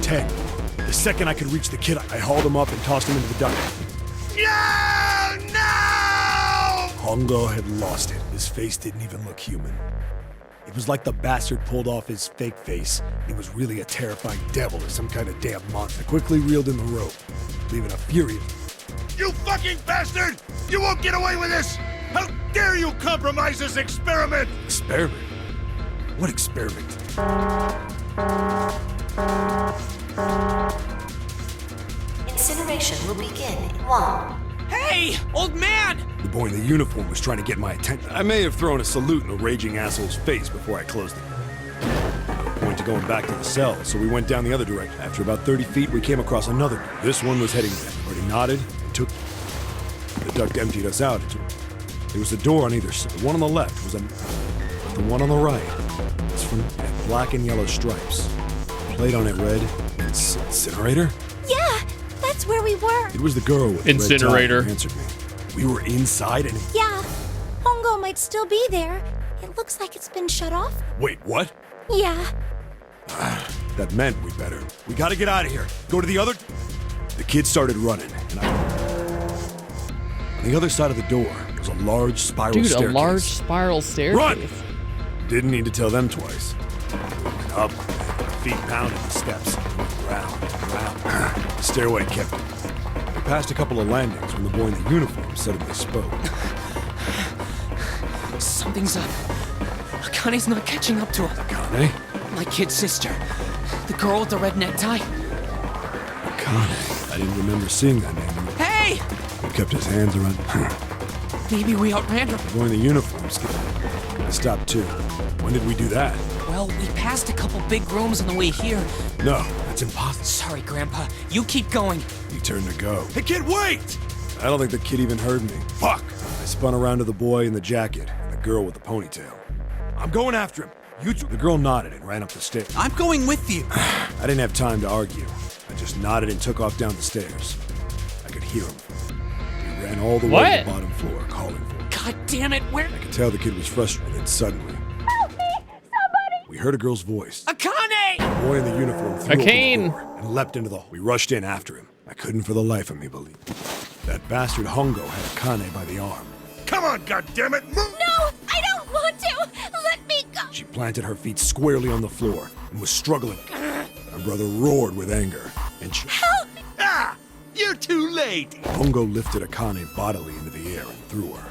10. The second I could reach the kid, I hauled him up and tossed him into the duct. No! Hongo had lost it. His face didn't even look human. It was like the bastard pulled off his fake face. He was really a terrifying devil or some kind of damn monster. I quickly reeled in the rope, leaving a furious... You fucking bastard! You won't get away with this! How dare you compromise this experiment! Experiment? What experiment? Incineration will begin in 1. Hey, old man! The boy in the uniform was trying to get my attention. I may have thrown a salute in the raging asshole's face before I closed it. No point to going back to the cell, so we went down the other direction. After about 30 feet, we came across another door. This one was heading back. Already nodded and took... The duct emptied us out. There was a door on either side. The one on the left was the one on the right. It's from black and yellow stripes. Plate on it read, Incinerator? Yeah, that's where we were. It was the girl with the Incinerator. red tie who answered me. We were inside and... Yeah, Hongo might still be there. It looks like it's been shut off. Wait, what? Yeah. That meant we better... We gotta get out of here. Go to the other... The kid started running, and on the other side of the door was a large spiral staircase. Dude, a large spiral staircase. Run! Didn't need to tell them twice. Up, feet pounding the steps. Round, round. The stairway kept it. We passed a couple of landings when the boy in the uniform suddenly spoke. Something's up. Akane's not catching up to him. Akane? My kid's sister. The girl with the red necktie. Akane. I didn't remember seeing that name. Hey! He kept his hands around... Maybe we outran her. The boy in the uniform skipped. I stopped too. When did we do that? Well, we passed a couple big rooms on the way here. No, that's impossible. Sorry, Grandpa. You keep going. He turned to go. Hey, kid, wait! I don't think the kid even heard me. Fuck! I spun around to the boy in the jacket and the girl with the ponytail. I'm going after him. You two... The girl nodded and ran up the stairs. I'm going with you. I didn't have time to argue. I just nodded and took off down the stairs. I could hear him. He ran all the way to the bottom floor, calling for him. God damn it, where... I could tell the kid was frustrated, and suddenly... Help me! Somebody! We heard a girl's voice. Akane! The boy in the uniform threw open the door and leapt into the hall. We rushed in after him. I couldn't for the life of me believe. That bastard Hongo had Akane by the arm. Come on, goddammit! Move! No! I don't want to! Let me go! She planted her feet squarely on the floor and was struggling. My brother roared with anger, and she... Help me! Ah! You're too late! Hongo lifted Akane bodily into the air and threw her.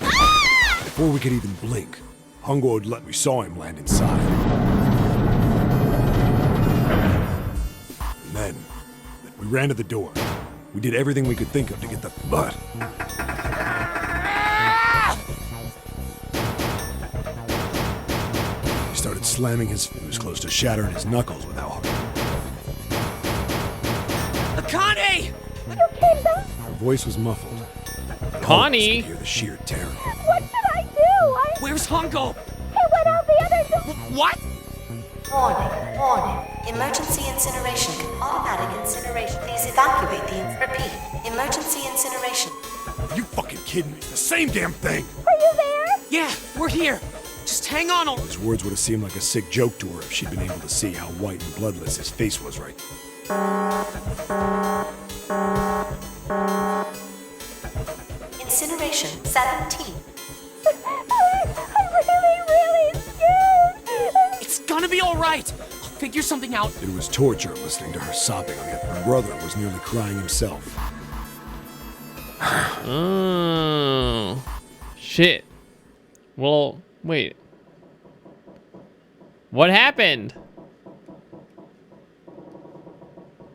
Ah! Before we could even blink, Hongo had we saw him land inside. And then, we ran to the door. We did everything we could think of to get the butt. He started slamming his... He was close to shattering his knuckles with how hard. Akane! Her voice was muffled. Connie! I could hear the sheer terror. What should I do? Where's Hongo? He went out the other door. What? Warning, warning. Emergency incineration. Automatic incineration. Please evacuate the... Repeat. Emergency incineration. You fucking kidding me? The same damn thing! Are you there? Yeah, we're here. Just hang on. His words would have seemed like a sick joke to her if she'd been able to see how white and bloodless his face was right. Incineration 17. I'm really scared. It's gonna be all right. I'll figure something out. It was torture listening to her sobbing, yet her brother was nearly crying himself. Oh, shit. Well, wait. What happened?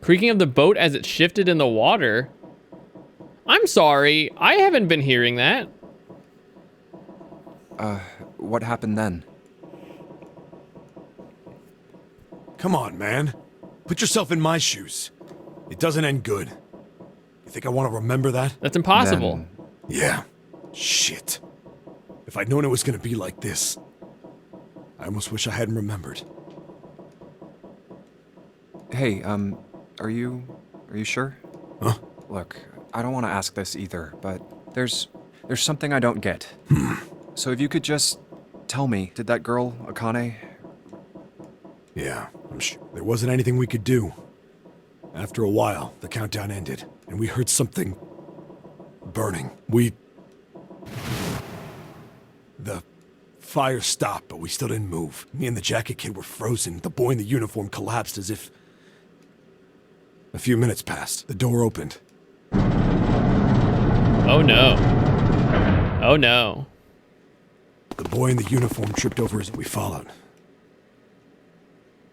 Creaking of the boat as it shifted in the water. I'm sorry, I haven't been hearing that. What happened then? Come on, man. Put yourself in my shoes. It doesn't end good. You think I want to remember that? That's impossible. Yeah. Shit. If I'd known it was gonna be like this, I almost wish I hadn't remembered. Hey, are you sure? Huh? Look, I don't want to ask this either, but there's something I don't get. So if you could just tell me, did that girl, Akane? Yeah, I'm sure. There wasn't anything we could do. After a while, the countdown ended, and we heard something burning. The fire stopped, but we still didn't move. Me and the jacket kid were frozen. The boy in the uniform collapsed as if... A few minutes passed. The door opened. Oh no. Oh no. The boy in the uniform tripped over as we followed.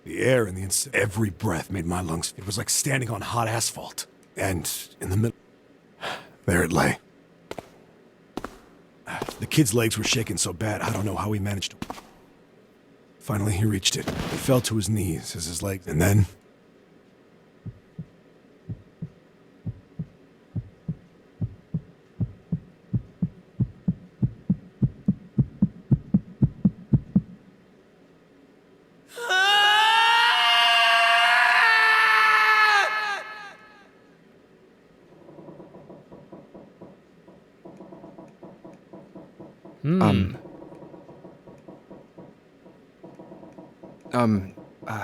The air in the every breath made my lungs... It was like standing on hot asphalt. And in the middle... There it lay. The kid's legs were shaking so bad, I don't know how he managed to... Finally, he reached it. He fell to his knees as his legs... And then...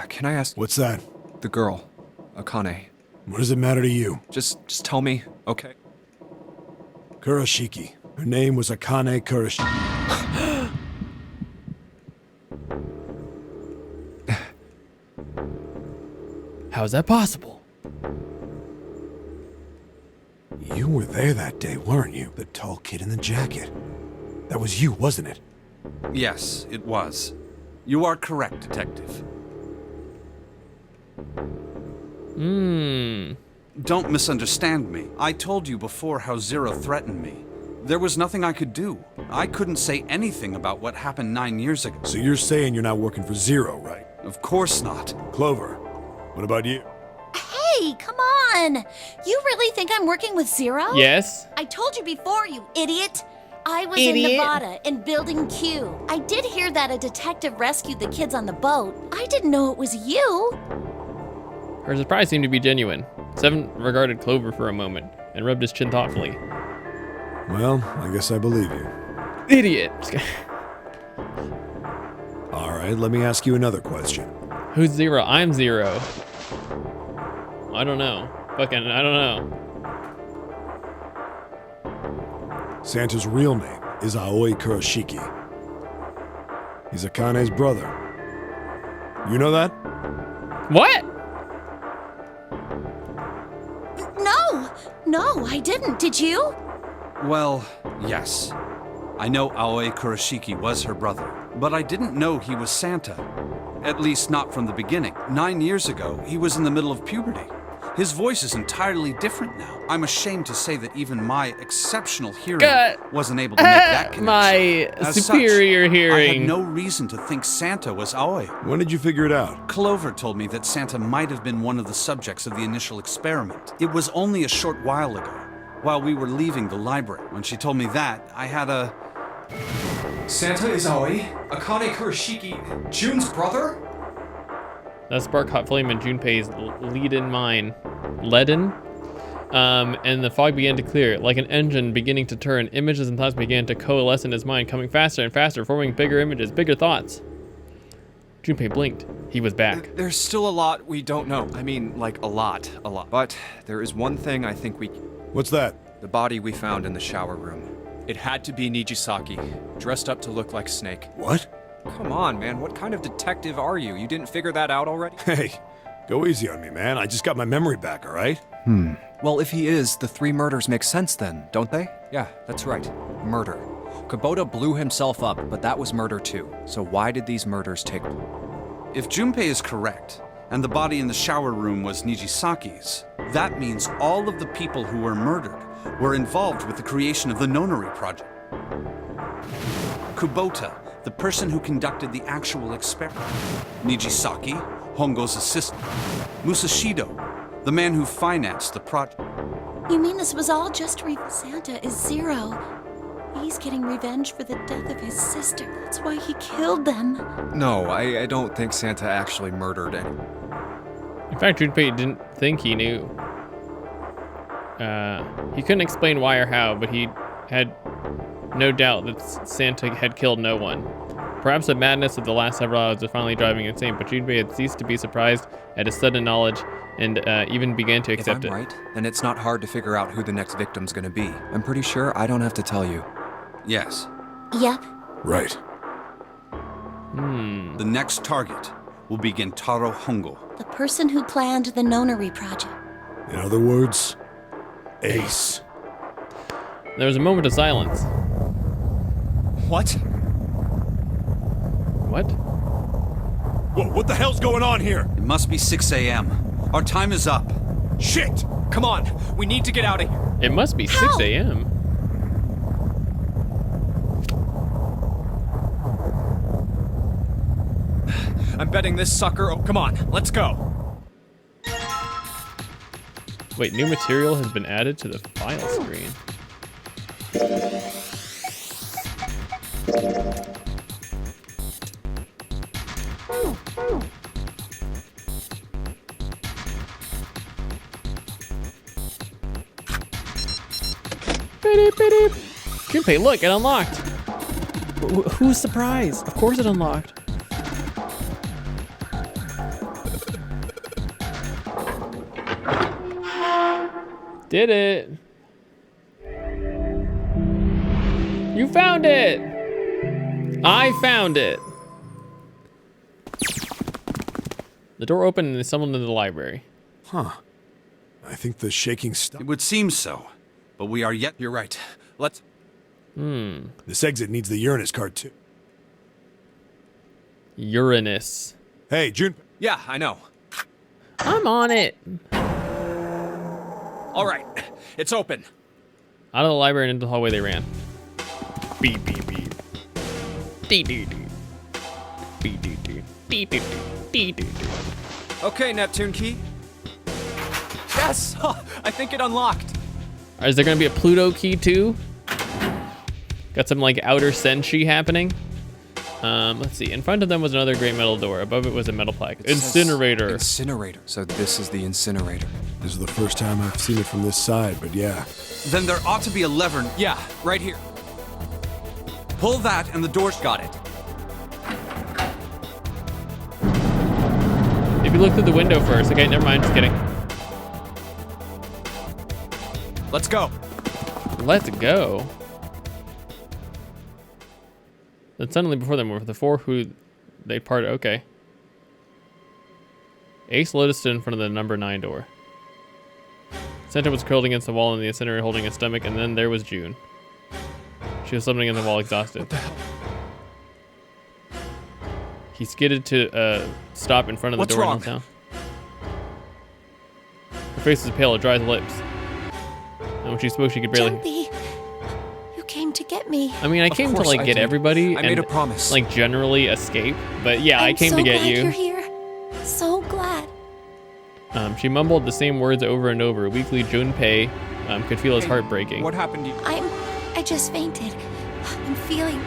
Can I ask... What's that? The girl, Akane. What does it matter to you? Just tell me, okay? Kurashiki. Her name was Akane Kurashiki. How is that possible? You were there that day, weren't you? The tall kid in the jacket. That was you, wasn't it? Yes, it was. You are correct, Detective. Don't misunderstand me. I told you before how Zero threatened me. There was nothing I could do. I couldn't say anything about what happened 9 years ago. So you're saying you're not working for Zero, right? Of course not. Clover, what about you? Hey, come on! You really think I'm working with Zero? Yes. I told you before, you idiot! I was Idiot. in Nevada, in Building Q. I did hear that a detective rescued the kids on the boat. I didn't know it was you. Her surprise seemed to be genuine. Seven regarded Clover for a moment and rubbed his chin thoughtfully. Well, I guess I believe you. Idiot. All right, let me ask you another question. Who's Zero? I'm Zero. I don't know. Fucking, I don't know. Santa's real name is Aoi Kurashiki. He's Akane's brother. You know that? What? No, I didn't. Did you? Well, yes. I know Aoi Kurashiki was her brother, but I didn't know he was Santa. At least not from the beginning. 9 years ago, he was in the middle of puberty. His voice is entirely different now. I'm ashamed to say that even my exceptional hearing wasn't able to make that connection. My As superior such, hearing. I had no reason to think Santa was Aoi. When did you figure it out? Clover told me that Santa might have been one of the subjects of the initial experiment. It was only a short while ago, while we were leaving the library. When she told me that, I had a... Santa is Aoi? Akane Kurashiki, June's brother? That spark hot flame in Junpei's lead in mine. Leaden? And the fog began to clear. Like an engine beginning to turn, images and thoughts began to coalesce in his mind, coming faster and faster, forming bigger images, bigger thoughts. Junpei blinked. He was back. There's still a lot we don't know. I mean, like, a lot. But there is one thing I think we... What's that? The body we found in the shower room. It had to be Nijisaki, dressed up to look like Snake. What? Come on, man. What kind of detective are you? You didn't figure that out already? Hey, go easy on me, man. I just got my memory back, all right? Well, if he is, the 3 murders make sense then, don't they? Yeah, that's right. Murder. Kubota blew himself up, but that was murder too. So why did these murders take place? If Junpei is correct, and the body in the shower room was Nijisaki's, that means all of the people who were murdered were involved with the creation of the Nonori project. Kubota, the person who conducted the actual experiment. Nijisaki, Hongo's assistant. Musashido, the man who financed the project. You mean this was all just Santa is Zero. He's getting revenge for the death of his sister. That's why he killed them. No, I don't think Santa actually murdered anyone. In fact, Junpei didn't think he knew. He couldn't explain why or how, but he had no doubt that Santa had killed no one. Perhaps the madness of the last several hours was finally driving him insane, but Junpei had ceased to be surprised at his sudden knowledge and even began to accept it. If I'm right, then it's not hard to figure out who the next victim's gonna be. I'm pretty sure I don't have to tell you. Yes. Yep. Right. The next target will be Gentaro Hongo. The person who planned the Nonori project. In other words, Ace. There was a moment of silence. What? What? Whoa, what the hell's going on here? It must be 6 a.m. Our time is up. Shit! Come on, we need to get out of here. It must be 6 a.m. I'm betting this sucker... Oh, come on, let's go. Wait, new material has been added to the file screen. Junpei, look, it unlocked. Who's surprised? Of course it unlocked. Did it. You found it. I found it. The door opened and they stumbled into the library. Huh. I think the shaking stopped. It would seem so, but we are yet... You're right. Let's... This exit needs the Uranus card too. Uranus. Hey, June. Yeah, I know. I'm on it. All right, it's open. Out of the library and into the hallway they ran. Beep, beep, beep. Dee, dee, dee. Beep, dee, dee. Dee, dee, dee. Dee, dee, dee. Okay, Neptune key. Yes! I think it unlocked. Is there gonna be a Pluto key too? Got some like outer senshi happening. Let's see. In front of them was another great metal door. Above it was a metal plaque. Incinerator. Incinerator. So this is the incinerator. This is the first time I've seen it from this side, but yeah. Then there ought to be a lever. Yeah, right here. Pull that and the door's got it. Maybe look through the window first. Okay, never mind. Just kidding. Let's go. Let's go. Then suddenly before them were the 4 who they parted. Okay. Ace Lotus stood in front of the number 9 door. Santa was curled against the wall in the incinerator holding his stomach, and then there was June. She was slumping in the wall exhausted. What the hell? He skidded to stop in front of the What's door wrong? and knelt down. Her face was pale, dry as lips. And when she spoke, she could barely... Jumpy, you came to get me. I mean, I came to course like I get did. everybody I and made a promise. like generally escape. But yeah, I came so to get glad you. You're here. So glad. She mumbled the same words over and over. Weakly, Junpei could feel his heart breaking. What happened to you? I just fainted. I'm feeling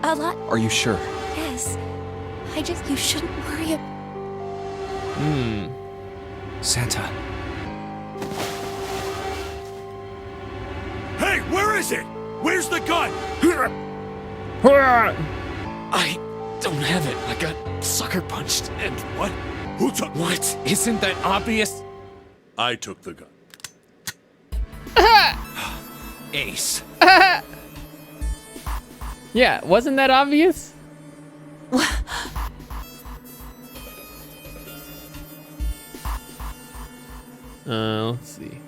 a lot. Are you sure? Yes. You shouldn't worry. Santa. is it? Where's the gun? I don't have it. I got sucker punched and... What? Who took... What? Isn't that obvious? I took the gun. Ace. Yeah, wasn't that obvious? Let's see.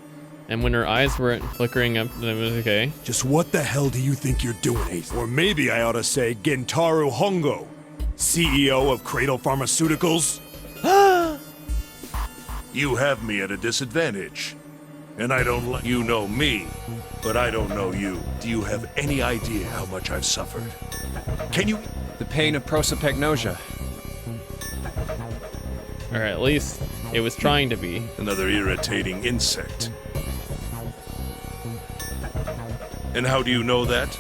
And when her eyes weren't flickering up, it was okay. Just what the hell do you think you're doing, Ace? Or maybe I ought to say Gentaro Hongo, CEO of Cradle Pharmaceuticals. You have me at a disadvantage. And I don't let you know me, but I don't know you. Do you have any idea how much I've suffered? Can you... The pain of prosopagnosia. Or at least it was trying to be. Another irritating insect. And how do you know that,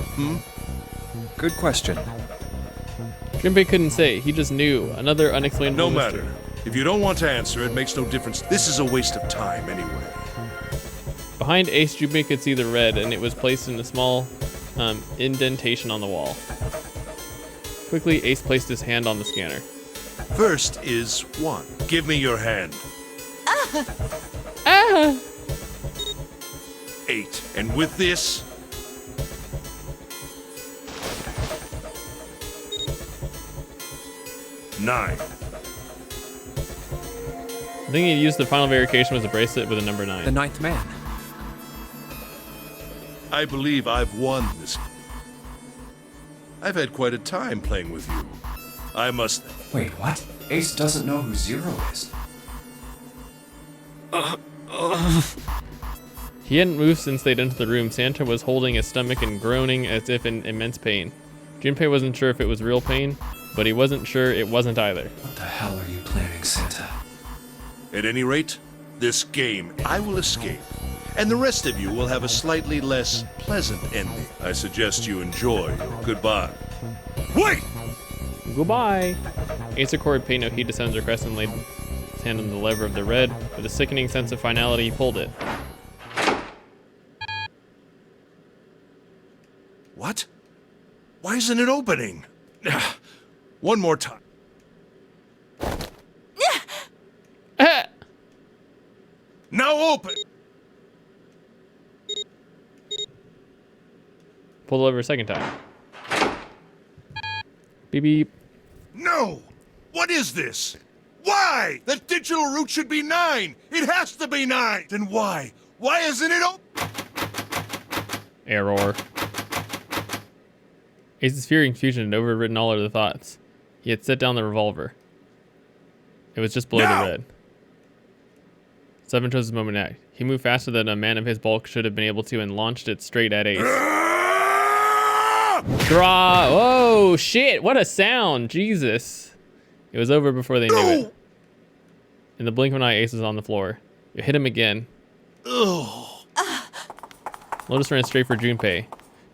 Good question. Junpei couldn't say. He just knew. Another unexplainable No mystery. matter. If you don't want to answer, it makes no difference. This is a waste of time anyway. Behind Ace, Junpei could see the red, and it was placed in a small indentation on the wall. Quickly, Ace placed his hand on the scanner. First is 1. Give me your hand. 8. And with this... Nine. I think he used the final verification was a bracelet with a number 9. The ninth man. I believe I've won this. I've had quite a time playing with you. I must... Wait, what? Ace doesn't know who Zero is. He hadn't moved since they'd entered the room. Santa was holding his stomach and groaning as if in immense pain. Junpei wasn't sure if it was real pain, but he wasn't sure it wasn't either. What the hell are you planning, Santa? At any rate, this game, I will escape. And the rest of you will have a slightly less pleasant ending. I suggest you enjoy. Goodbye. Wait! Goodbye. Ace accorded paid no heed to Sen's request and laid his hand on the lever of the red. With a sickening sense of finality, he pulled it. What? Why isn't it opening? One more time. Now open! Pull the lever a second time. Beep beep. No! What is this? Why? The digital root should be 9! It has to be 9! Then why? Why isn't it open? Error. Ace's fear and confusion had overridden all other thoughts. He had set down the revolver. It was just below the red. Seven chose his moment to act. He moved faster than a man of his bulk should have been able to and launched it straight at Ace. Draw! Oh, shit! What a sound! Jesus. It was over before they knew it. In the blink of an eye, Ace was on the floor. You hit him again. Lotus ran straight for Junpei.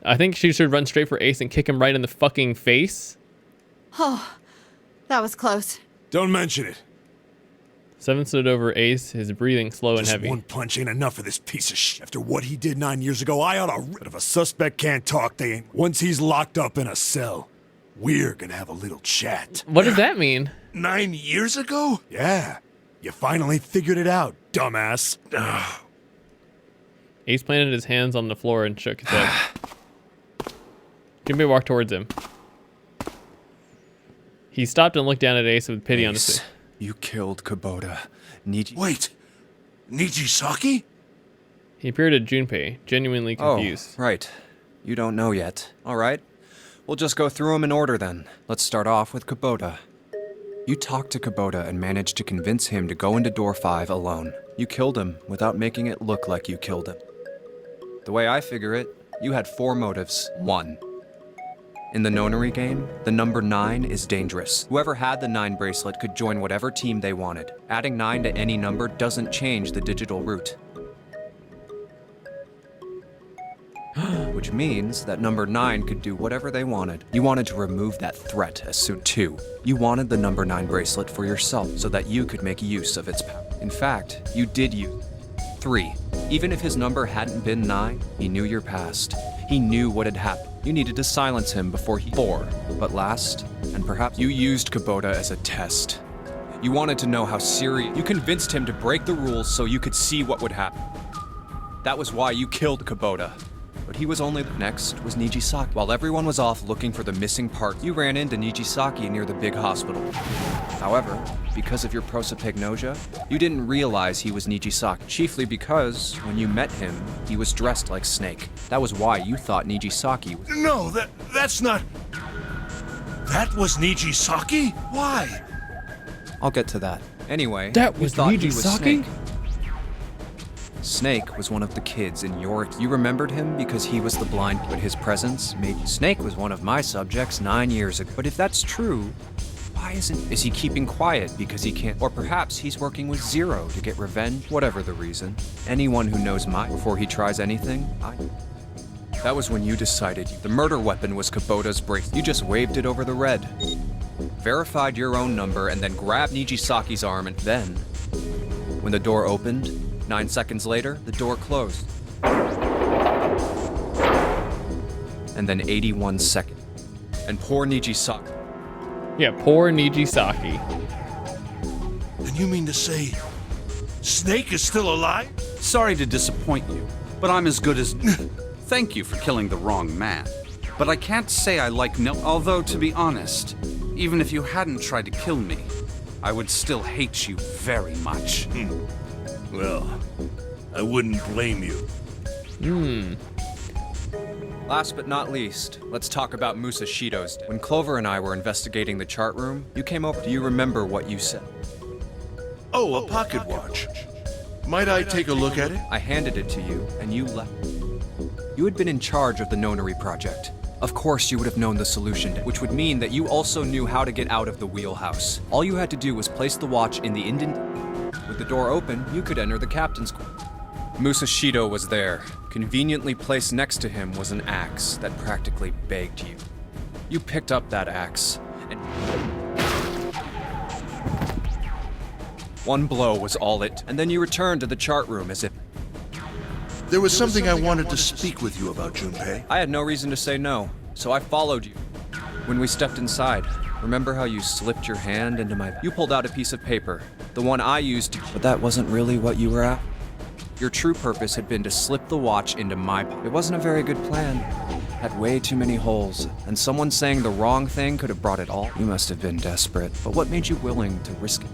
I think she should run straight for Ace and kick him right in the fucking face. Oh, that was close. Don't mention it. Seven stood over Ace, his breathing slow and heavy. One punch ain't enough for this piece of shit. After what he did 9 years ago, I ought to... If a suspect can't talk, they ain't... Once he's locked up in a cell, we're gonna have a little chat. What does that mean? 9 years ago? Yeah. You finally figured it out, dumbass. Ace planted his hands on the floor and shook his head. Junpei walked towards him. He stopped and looked down at Ace with pity on his face. You killed Kubota. Wait, Nijisaki? He peered at Junpei, genuinely confused. Oh, right. You don't know yet. All right. We'll just go through them in order then. Let's start off with Kubota. You talked to Kubota and managed to convince him to go into door 5 alone. You killed him without making it look like you killed him. The way I figure it, you had 4 motives. 1. In the nonary game, the number 9 is dangerous. Whoever had the 9 bracelet could join whatever team they wanted. Adding 9 to any number doesn't change the digital root. Which means that number 9 could do whatever they wanted. You wanted to remove that threat as soon. 2. You wanted the number 9 bracelet for yourself so that you could make use of its power. In fact, you did use. 3. Even if his number hadn't been 9, he knew your past. He knew what had happened. You needed to silence him before he... 4. But last, and perhaps you used Kubota as a test. You wanted to know how serious... You convinced him to break the rules so you could see what would happen. That was why you killed Kubota. But he was only... Next was Nijisaki. While everyone was off looking for the missing part, you ran into Nijisaki near the big hospital. However, because of your prosopagnosia, you didn't realize he was Nijisaki. Chiefly because, when you met him, he was dressed like Snake. That was why you thought Nijisaki was... No, that's not... That was Nijisaki? Why? I'll get to that. Anyway, That you was thought he was Nijisaki? Snake. Snake was one of the kids in your... You remembered him because he was the blind, but his presence made... Snake was one of my subjects 9 years ago. But if that's true, why isn't... Is he keeping quiet because he can't... Or perhaps he's working with Zero to get revenge? Whatever the reason. Anyone who knows before he tries anything, That was when you decided the murder weapon was Kubota's bracelet. You just waved it over the red. Verified your own number and then grabbed Nijisaki's arm and then... When the door opened, 9 seconds later, the door closed. And then 81 seconds. And poor Nijisaki. Yeah, poor Nijisaki. Then you mean to say Snake is still alive? Sorry to disappoint you, but I'm as good as... Thank you for killing the wrong man. But I can't say I like no... Although, to be honest, even if you hadn't tried to kill me, I would still hate you very much. Well, I wouldn't blame you. Last but not least, let's talk about Musashido's death. When Clover and I were investigating the chart room, you came over. Do you remember what you said? Oh, a pocket watch. Might I take a look at it? I handed it to you, and you left. You had been in charge of the Nonary project. Of course you would have known the solution, which would mean that you also knew how to get out of the wheelhouse. All you had to do was place the watch in the indent. With the door open, you could enter the captain's quarters. Musashido was there. Conveniently placed next to him was an axe that practically begged you. You picked up that axe, and... One blow was all it, and then you returned to the chart room as if... There was something I wanted to speak with you about, Junpei. I had no reason to say no, so I followed you. When we stepped inside, remember how you slipped your hand into my... You pulled out a piece of paper, the one I used to... But that wasn't really what you were after. Your true purpose had been to slip the watch into my pocket. It wasn't a very good plan. Had way too many holes, and someone saying the wrong thing could have brought it all. You must have been desperate, but what made you willing to risk it?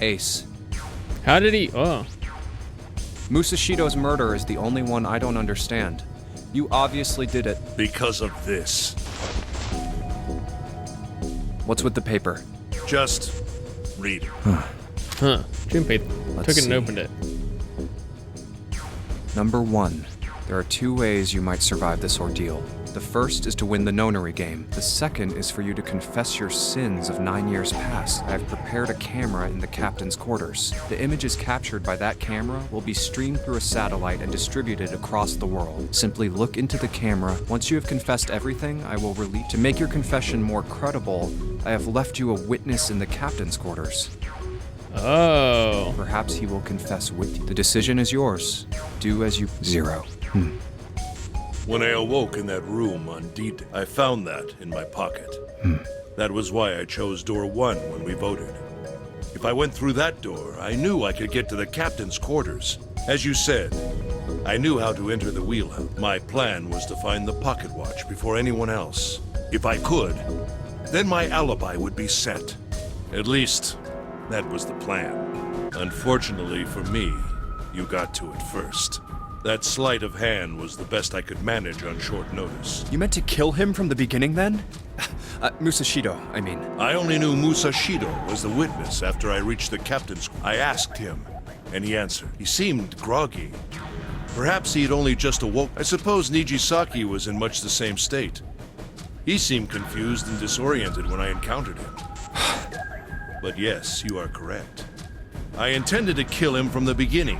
Ace. How did he... Oh. Musashido's murder is the only one I don't understand. You obviously did it. Because of this. What's with the paper? Just read it. Huh. Junpei took it and opened it. Number 1. There are 2 ways you might survive this ordeal. The first is to win the Nonary game. The second is for you to confess your sins of 9 years past. I have prepared a camera in the captain's quarters. The images captured by that camera will be streamed through a satellite and distributed across the world. Simply look into the camera. Once you have confessed everything, I will release. To make your confession more credible, I have left you a witness in the captain's quarters. Oh. Perhaps he will confess with you. The decision is yours. Do as you... Zero. When I awoke in that room on D-Day, I found that in my pocket. That was why I chose door 1 when we voted. If I went through that door, I knew I could get to the captain's quarters. As you said, I knew how to enter the wheelhouse. My plan was to find the pocket watch before anyone else. If I could, then my alibi would be set. At least, that was the plan. Unfortunately for me, you got to it first. That sleight of hand was the best I could manage on short notice. You meant to kill him from the beginning then? Musashido, I mean. I only knew Musashido was the witness after I reached the captain's. I asked him, and he answered. He seemed groggy. Perhaps he had only just awoke. I suppose Nijisaki was in much the same state. He seemed confused and disoriented when I encountered him. But yes, you are correct. I intended to kill him from the beginning.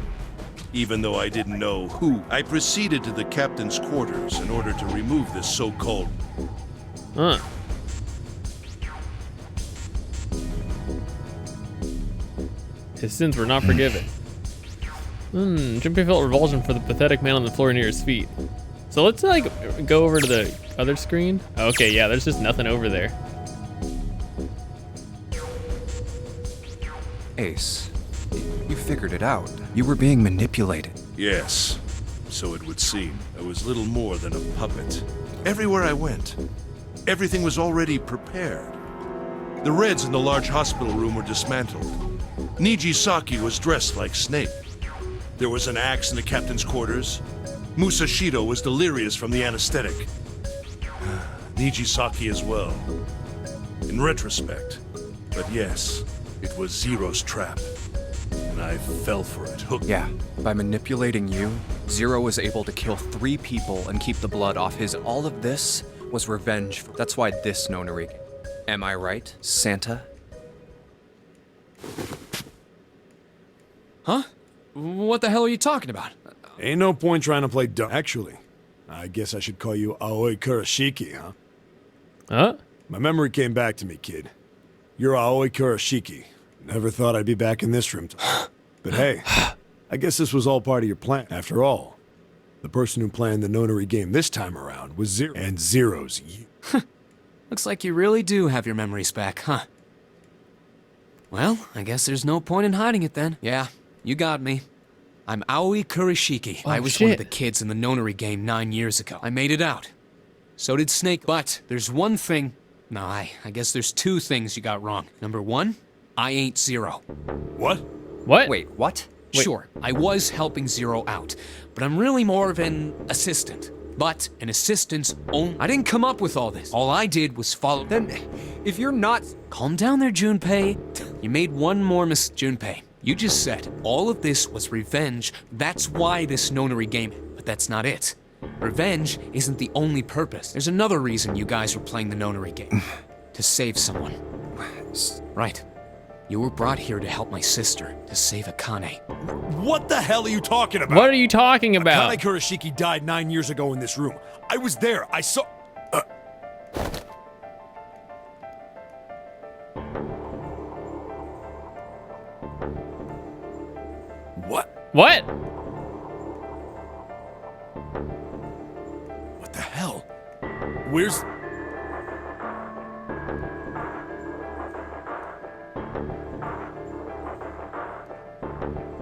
Even though I didn't know who, I proceeded to the captain's quarters in order to remove this so-called... His sins were not forgiven. Junpei felt revulsion for the pathetic man on the floor near his feet. So let's like go over to the other screen. Okay, yeah, there's just nothing over there. Ace, you figured it out. You were being manipulated. Yes, so it would seem. I was little more than a puppet. Everywhere I went, everything was already prepared. The Reds in the large hospital room were dismantled. Nijisaki was dressed like Snake. There was an axe in the captain's quarters. Musashido was delirious from the anesthetic. Nijisaki as well. In retrospect. But yes, it was Zero's trap. And I fell for it, hooked. Yeah, by manipulating you, Zero was able to kill 3 people and keep the blood off his. All of this was revenge. That's why this nonary. Am I right, Santa? Huh? What the hell are you talking about? Ain't no point trying to play dumb. Actually, I guess I should call you Aoi Kurashiki, huh? Huh? My memory came back to me, kid. You're Aoi Kurashiki. Never thought I'd be back in this room. But hey, I guess this was all part of your plan. After all, the person who planned the nonary game this time around was Zero. And Zero's you. Looks like you really do have your memories back, huh? Well, I guess there's no point in hiding it then. Yeah, you got me. I'm Aoi Kurashiki. Oh, I was one of the kids in the nonary game 9 years ago. I made it out. So did Snake. But there's one thing... No, I guess there's 2 things you got wrong. Number 1, I ain't Zero. What? What? Wait, what? Sure, I was helping Zero out, but I'm really more of an assistant. But an assistant's own... I didn't come up with all this. All I did was follow... Then, if you're not... Calm down there, Junpei. You made one more Junpei. You just said all of this was revenge. That's why this nonary game... But that's not it. Revenge isn't the only purpose. There's another reason you guys were playing the nonary game. To save someone. Right. You were brought here to help my sister, to save Akane. What the hell are you talking about? What are you talking about? Akane Kurashiki died 9 years ago in this room. I was there. I saw... What? What? What the hell? Where's...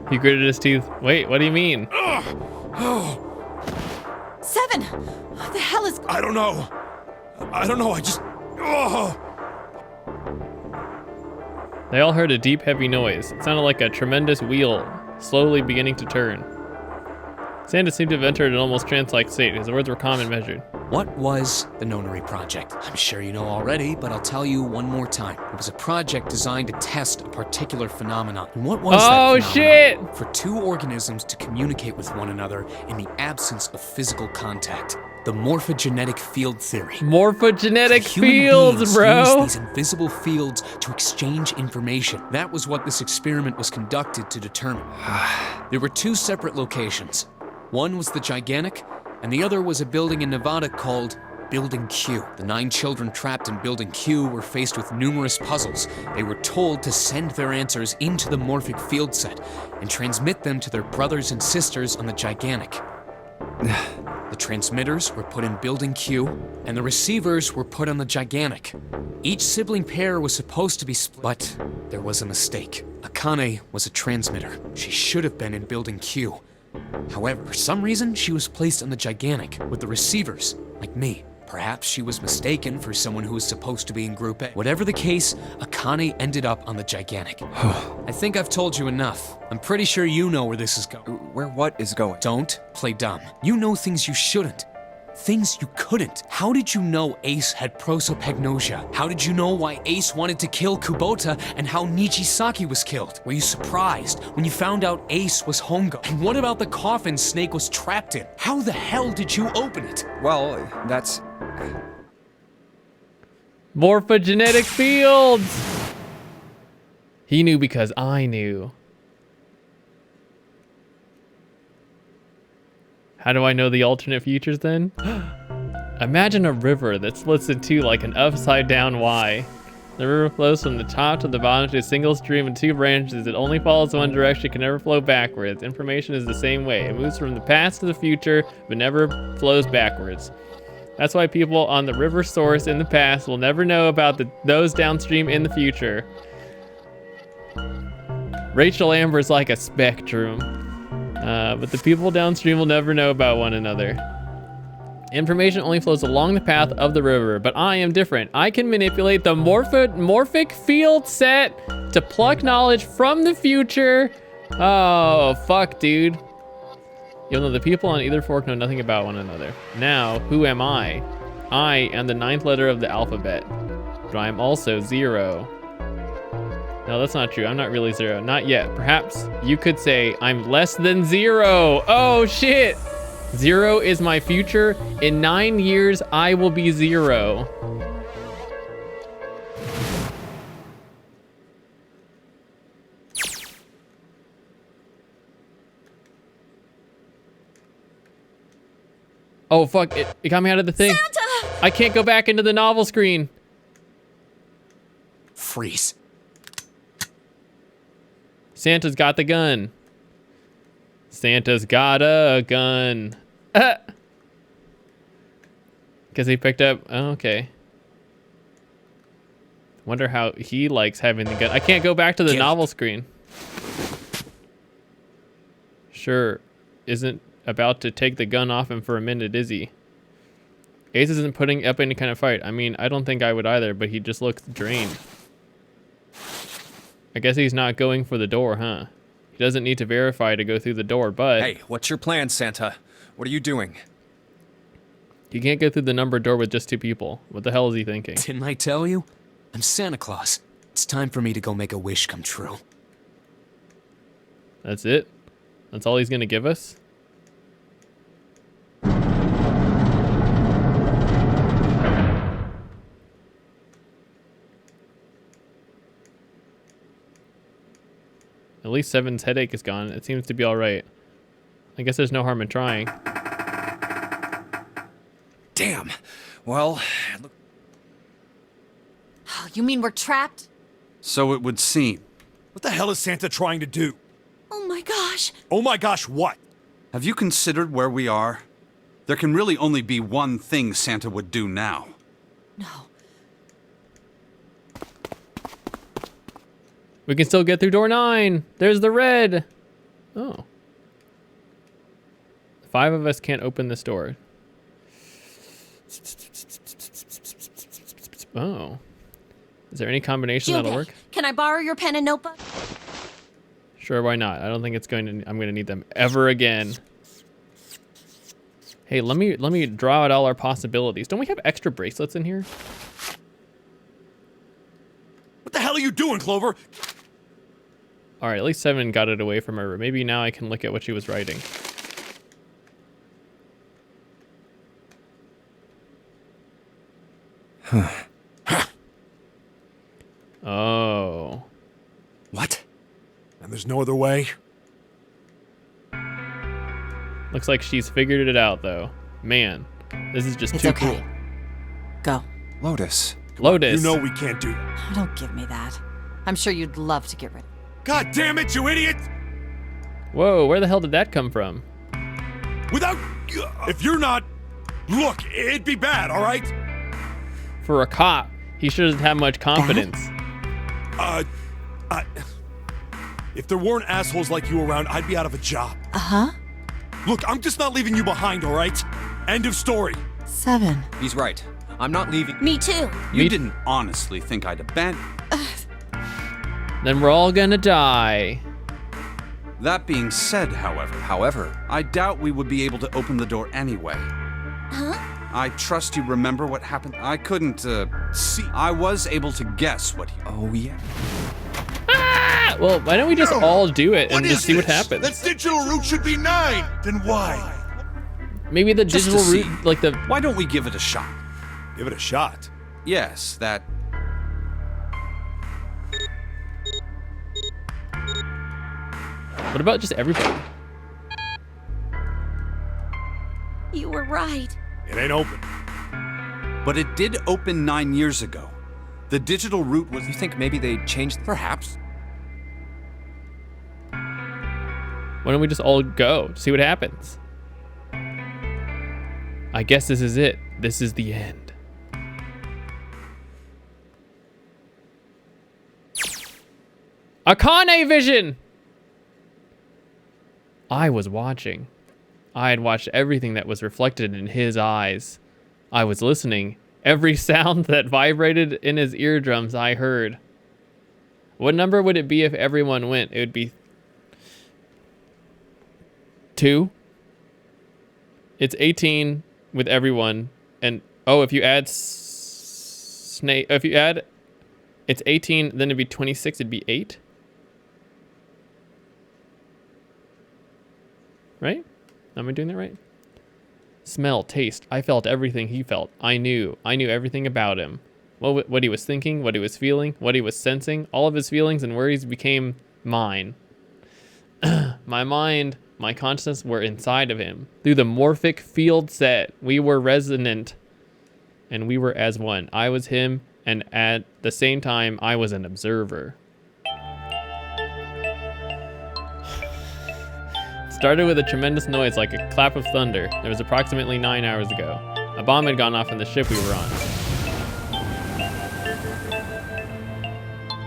He gritted his teeth. Wait, what do you mean? Seven! What the hell is... I don't know. I just... They all heard a deep, heavy noise. It sounded like a tremendous wheel, slowly beginning to turn. Santa seemed to have entered an almost trance-like state. His words were calm and measured. What was the nonary project? I'm sure you know already, but I'll tell you one more time. It was a project designed to test a particular phenomenon. And what was that phenomenon? Shit! For 2 organisms to communicate with one another in the absence of physical contact. The morphogenetic field theory. Morphogenetic Human fields, beings bro! use these invisible fields to exchange information. That was what this experiment was conducted to determine. There were 2 separate locations. One was the Gigantic, and the other was a building in Nevada called Building Q. The 9 children trapped in Building Q were faced with numerous puzzles. They were told to send their answers into the morphic field set and transmit them to their brothers and sisters on the Gigantic. The transmitters were put in Building Q, and the receivers were put on the Gigantic. Each sibling pair was supposed to be split, but there was a mistake. Akane was a transmitter. She should have been in Building Q. However, for some reason, she was placed on the Gigantic with the receivers, like me. Perhaps she was mistaken for someone who was supposed to be in Group A. Whatever the case, Akane ended up on the Gigantic. I think I've told you enough. I'm pretty sure you know where this is going. Where what is going? Don't play dumb. You know things you shouldn't. Things you couldn't. How did you know Ace had prosopagnosia? How did you know why Ace wanted to kill Kubota and how Nijisaki was killed? Were you surprised when you found out Ace was Hongo? And what about the coffin Snake was trapped in? How the hell did you open it? Well, that's... Morphogenetic fields! He knew because I knew. How do I know the alternate futures then? Imagine a river that splits in 2 like an upside down Y. The river flows from the top to the bottom to a single stream in 2 branches. It only follows one direction, can never flow backwards. Information is the same way. It moves from the past to the future, but never flows backwards. That's why people on the river source in the past will never know about those downstream in the future. Rachel Amber's like a spectrum, but the people downstream will never know about one another. Information only flows along the path of the river, but I am different. I can manipulate the morphic field set to pluck knowledge from the future. Oh, fuck, dude. Even though the people on either fork know nothing about one another. Now, who am I? I am the 9th letter of the alphabet, but I am also 0. No, that's not true. I'm not really 0. Not yet. Perhaps you could say I'm less than 0. Oh, shit. 0 is my future. In 9 years, I will be 0. Oh, fuck. It got me out of the thing. Santa! I can't go back into the novel screen. Freeze. Santa's got the gun. Santa's got a gun. Because he picked up, oh, okay. Wonder how he likes having the gun. I can't go back to the novel screen. Sure, isn't about to take the gun off him for a minute, is he? Ace isn't putting up any kind of fight. I mean, I don't think I would either, but he just looks drained. I guess he's not going for the door, huh? He doesn't need to verify to go through the door, but... Hey, what's your plan, Santa? What are you doing? You can't go through the numbered door with just 2 people. What the hell is he thinking? Didn't I tell you? I'm Santa Claus. It's time for me to go make a wish come true. That's it? That's all he's gonna give us? At least 7's headache is gone. It seems to be all right. I guess there's no harm in trying. Damn. Well, Oh, you mean we're trapped? So it would seem. What the hell is Santa trying to do? Oh my gosh. Oh my gosh, what? Have you considered where we are? There can really only be one thing Santa would do now. No. We can still get through door 9. There's the red. Oh. 5 of us can't open this door. Oh. Is there any combination that'll work? Can I borrow your pen and notebook? Sure, why not? I don't think I'm gonna need them ever again. Hey, let me draw out all our possibilities. Don't we have extra bracelets in here? What the hell are you doing, Clover? All right, at least 7 got it away from her. Maybe now I can look at what she was writing. Oh. What? And there's no other way? Looks like she's figured it out, though. Man, this is just It's too okay. cool. Go. Lotus. Lotus. You know we can't do that. Don't give me that. I'm sure you'd love to get rid of it. God damn it, you idiot! Whoa, where the hell did that come from? Without... If you're not... Look, it'd be bad, all right? For a cop, he shouldn't have much confidence. If there weren't assholes like you around, I'd be out of a job. Uh-huh. Look, I'm just not leaving you behind, all right? End of story. 7. He's right. I'm not leaving. Me too. You didn't honestly think I'd abandon. Then we're all gonna die. That being said, however, I doubt we would be able to open the door anyway. Huh? I trust you remember what happened. I couldn't, see. I was able to guess what he... Oh, yeah. Ah! Well, why don't we just all do it and just see what happens? That digital route should be 9. Then why? Maybe the Just to digital see. route, like the... Why don't we give it a shot? Give it a shot. Yes, that... What about just everybody? You were right. It ain't open. But it did open 9 years ago. The digital route was... You think maybe they changed... Perhaps. Why don't we just all go, see what happens? I guess this is it. This is the end. Akane vision! I was watching. I had watched everything that was reflected in his eyes. I was listening. Every sound that vibrated in his eardrums I heard. What number would it be if everyone went? It would be 2. It's 18 with everyone. And oh, if you add Snake, if you add, it's 18, then it'd be 26, it'd be 8. Right? Am I doing that right? Smell, taste. I felt everything he felt. I knew everything about him. What he was thinking, what he was feeling, what he was sensing. All of his feelings and worries became mine. My mind, my consciousness were inside of him. Through the morphic field set, we were resonant. And we were as one. I was him, and at the same time, I was an observer. Started with a tremendous noise like a clap of thunder. It was approximately 9 hours ago. A bomb had gone off on the ship we were on.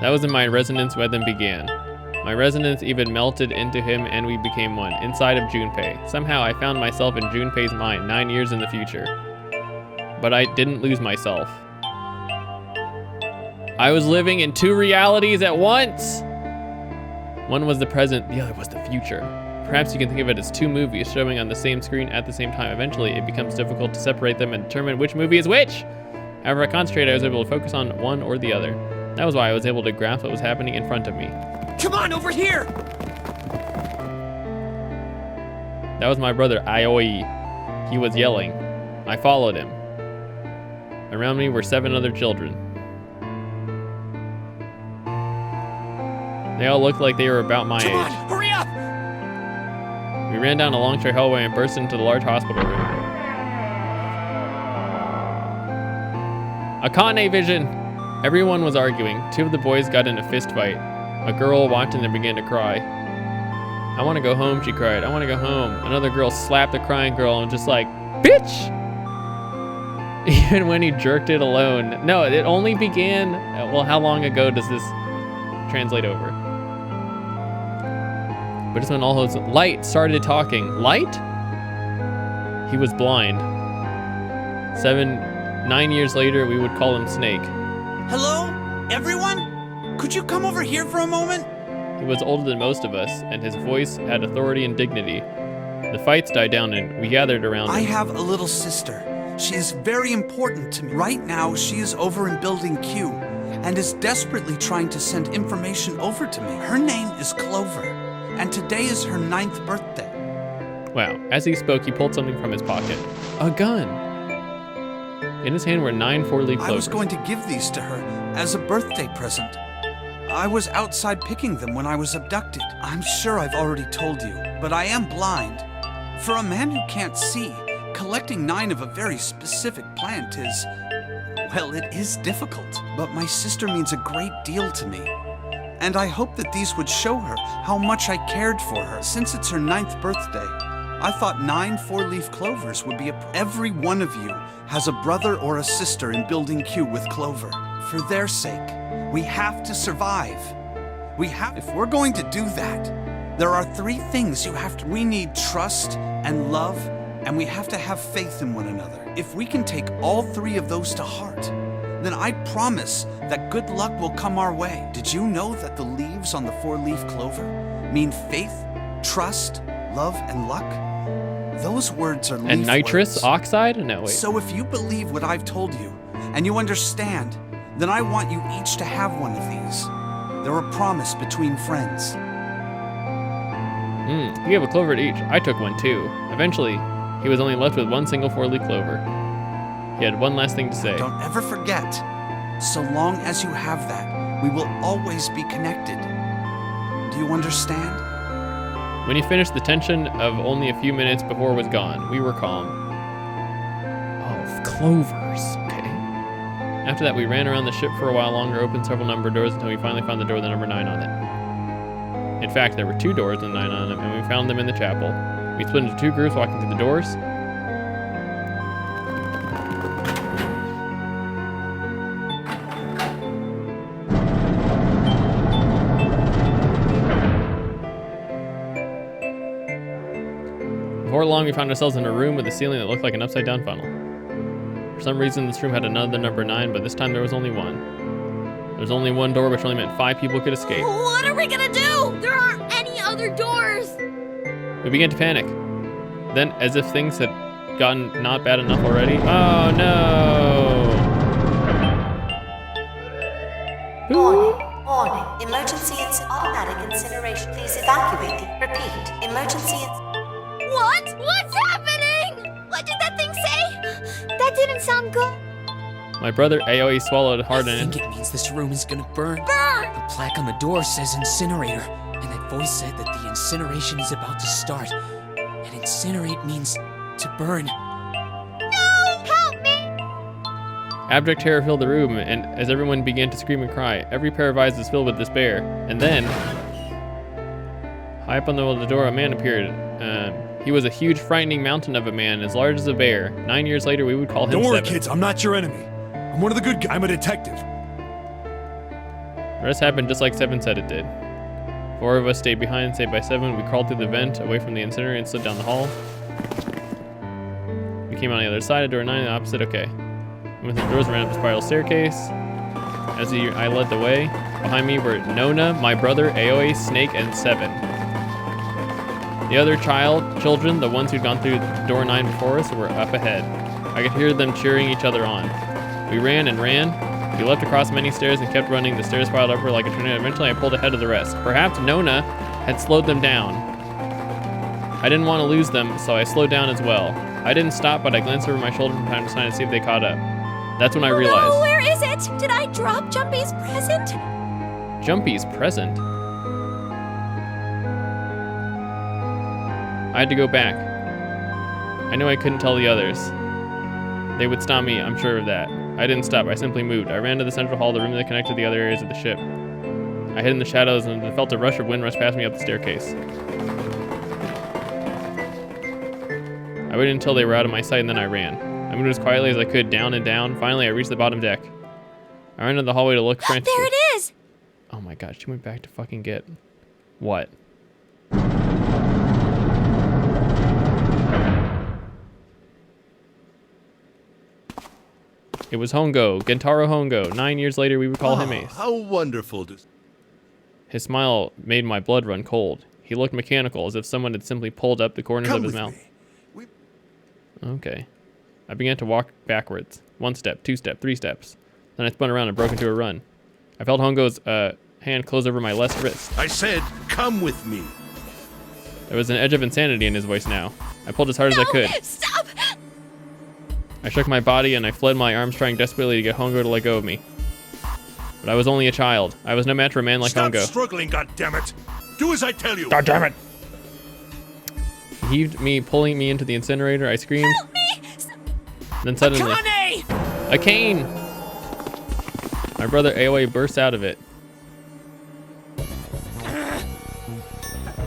That was when my resonance with him began. My resonance even melted into him and we became one, inside of Junpei. Somehow I found myself in Junpei's mind 9 years in the future. But I didn't lose myself. I was living in 2 realities at once! One was the present, the other was the future. Perhaps you can think of it as 2 movies showing on the same screen at the same time. Eventually, it becomes difficult to separate them and determine which movie is which. However, I concentrated, I was able to focus on one or the other. That was why I was able to grasp what was happening in front of me. Come on, over here! That was my brother, Aoi. He was yelling. I followed him. Around me were 7 other children. They all looked like they were about my age. Come on, hurry up! We ran down a long straight hallway and burst into the large hospital room. Akane vision! Everyone was arguing. 2 of the boys got in a fist fight. A girl walked in and began to cry. I want to go home, she cried. I want to go home. Another girl slapped the crying girl and just like, bitch! Even when he jerked it alone. No, it only began, well, how long ago does this translate over? But it's when all his light started talking. Light? He was blind. 9 years later, we would call him Snake. Hello, everyone? Could you come over here for a moment? He was older than most of us, and his voice had authority and dignity. The fights died down, and we gathered around him. I have a little sister. She is very important to me. Right now, she is over in Building Q, and is desperately trying to send information over to me. Her name is Clover, and today is her 9th birthday. Wow. As he spoke, he pulled something from his pocket. A gun. In his hand were 9 4-leaf clovers. I was going to give these to her as a birthday present. I was outside picking them when I was abducted. I'm sure I've already told you, but I am blind. For a man who can't see, collecting 9 of a very specific plant is, well, it is difficult. But my sister means a great deal to me. And I hope that these would show her how much I cared for her. Since it's her 9th birthday, I thought 9 4-leaf clovers would be every one of you has a brother or a sister in Building Q with Clover. For their sake, we have to survive. If we're going to do that, there are 3 things you have to. We need trust and love, and we have to have faith in one another. If we can take all 3 of those to heart, then I promise that good luck will come our way. Did you know that the leaves on the 4-leaf clover mean faith, trust, love, and luck? Those words are leaf And nitrous words. oxide? No, wait. So if you believe what I've told you, and you understand, then I want you each to have one of these. They're a promise between friends. You gave a clover to each. I took one too. Eventually, he was only left with 1 single 4-leaf clover. He had one last thing to say. Don't ever forget, so long as you have that, we will always be connected. Do you understand? When he finished, the tension of only a few minutes before was gone. We were calm. Oh, clovers, okay. After that, we ran around the ship for a while longer, opened several number doors until we finally found the door with the number 9 on it. In fact, there were 2 doors with 9 on them, and we found them in the chapel. We split into 2 groups walking through the doors. Before long, we found ourselves in a room with a ceiling that looked like an upside-down funnel. For some reason, this room had another number 9, but this time there was only 1. There was only 1 door, which only meant 5 people could escape. What are we gonna do? There aren't any other doors. We began to panic. Then, as if things had gotten not bad enough already. Oh no! Warning. Emergency automatic incineration. Please evacuate the... Repeat. Emergency What? What's happening? What did that thing say? That didn't sound good. My brother Aoi swallowed hard I and think it means this room is gonna burn. Burn! The plaque on the door says incinerator, and that voice said that the incineration is about to start. And incinerate means to burn. No! Help me! abject terror filled the room, and as everyone began to scream and cry, every pair of eyes was filled with despair. And then, high up on the door, a man appeared. He was a huge, frightening mountain of a man, as large as a bear. 9 years later, we would call him Don't worry, Seven. kids. I'm not your enemy. I'm one of the good guys. I'm a detective. The rest happened just like Seven said it did. 4 of us stayed behind, saved by 7. We crawled through the vent, away from the incinerator, and slid down the hall. We came on the other side of door 9, the opposite. Okay. We went through the doors, ran up the spiral staircase. As I led the way, behind me were Nona, my brother, Aoi, Snake, and 7. The other children, the ones who'd gone through door 9 before us, were up ahead. I could hear them cheering each other on. We ran and ran. We leapt across many stairs and kept running. The stairs piled upward like a tornado. Eventually, I pulled ahead of the rest. Perhaps Nona had slowed them down. I didn't want to lose them, so I slowed down as well. I didn't stop, but I glanced over my shoulder from time to time to see if they caught up. That's when I realized. No, where is it? Did I drop Jumpy's present? Jumpy's present? I had to go back. I knew I couldn't tell the others. They would stop me, I'm sure of that. I didn't stop, I simply moved. I ran to the central hall, the room that connected to the other areas of the ship. I hid in the shadows and felt a rush of wind rush past me up the staircase. I waited until they were out of my sight and then I ran. I moved as quietly as I could, down and down. Finally, I reached the bottom deck. I ran into the hallway to look frantically. There it is! Oh my god, she went back to fucking get... What? It was Hongo, Gentaro Hongo. 9 years later, we would call him Ace. How wonderful to... His smile made my blood run cold. He looked mechanical, as if someone had simply pulled up the corners of his mouth. Okay. I began to walk backwards. 1 step, 2 step, 3 steps. Then I spun around and broke into a run. I felt Hongo's hand close over my left wrist. I said, come with me. There was an edge of insanity in his voice now. I pulled as hard as I could. Stop! I shook my body and I fled my arms, trying desperately to get Hongo to let go of me. But I was only a child. I was no match for a man like Stop Hongo. struggling, goddammit! Do as I tell you! Goddammit! He heaved me, pulling me into the incinerator. I screamed. Help me! Then suddenly, a cane! My brother Aoi burst out of it.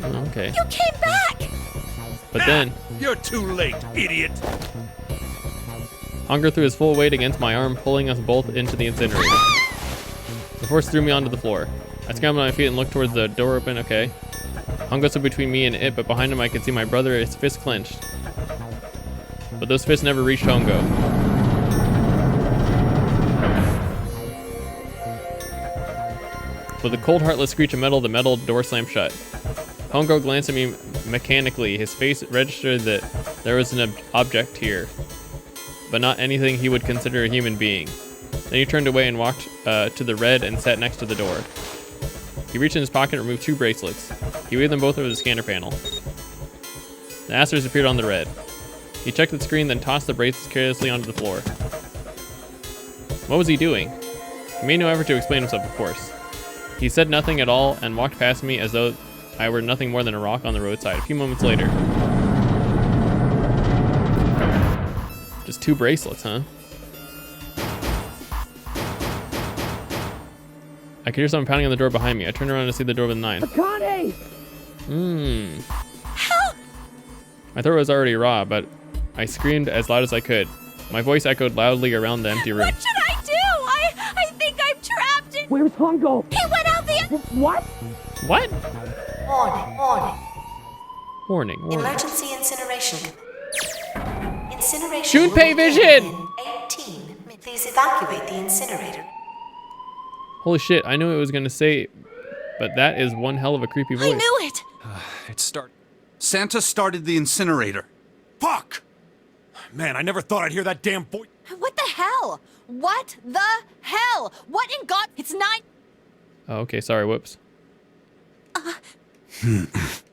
Okay. You came back! But then, You're too late, idiot! Hongo threw his full weight against my arm, pulling us both into the incinerator. The force threw me onto the floor. I scrambled on my feet and looked towards the door open. Okay. Hongo stood between me and it, but behind him I could see my brother, his fist clenched. But those fists never reached Hongo. With a cold, heartless screech of metal, the metal door slammed shut. Hongo glanced at me mechanically. His face registered that there was an object here, but not anything he would consider a human being. Then he turned away and walked to the red and sat next to the door. He reached in his pocket and removed 2 bracelets. He waved them both over the scanner panel. The asters appeared on the red. He checked the screen, then tossed the bracelets carelessly onto the floor. What was he doing? He made no effort to explain himself, of course. He said nothing at all and walked past me as though I were nothing more than a rock on the roadside. A few moments later. Just 2 bracelets, huh? I could hear someone pounding on the door behind me. I turned around to see the door with a 9. Akane! Help! My throat was already raw, but I screamed as loud as I could. My voice echoed loudly around the empty room. What should I do? I think I'm trapped in... Where's Hongo? He went out the... What? What? Warning, warning. Warning, warning. Emergency incineration. Incineration. Junpei will vision! begin in 18. Please evacuate the incinerator. Holy shit, I knew it was gonna say, but that is one hell of a creepy voice. I knew it! It started. Santa started the incinerator. Fuck! Man, I never thought I'd hear that damn voice. What the hell? What the hell? What in God? It's 9. Oh, okay, sorry, whoops.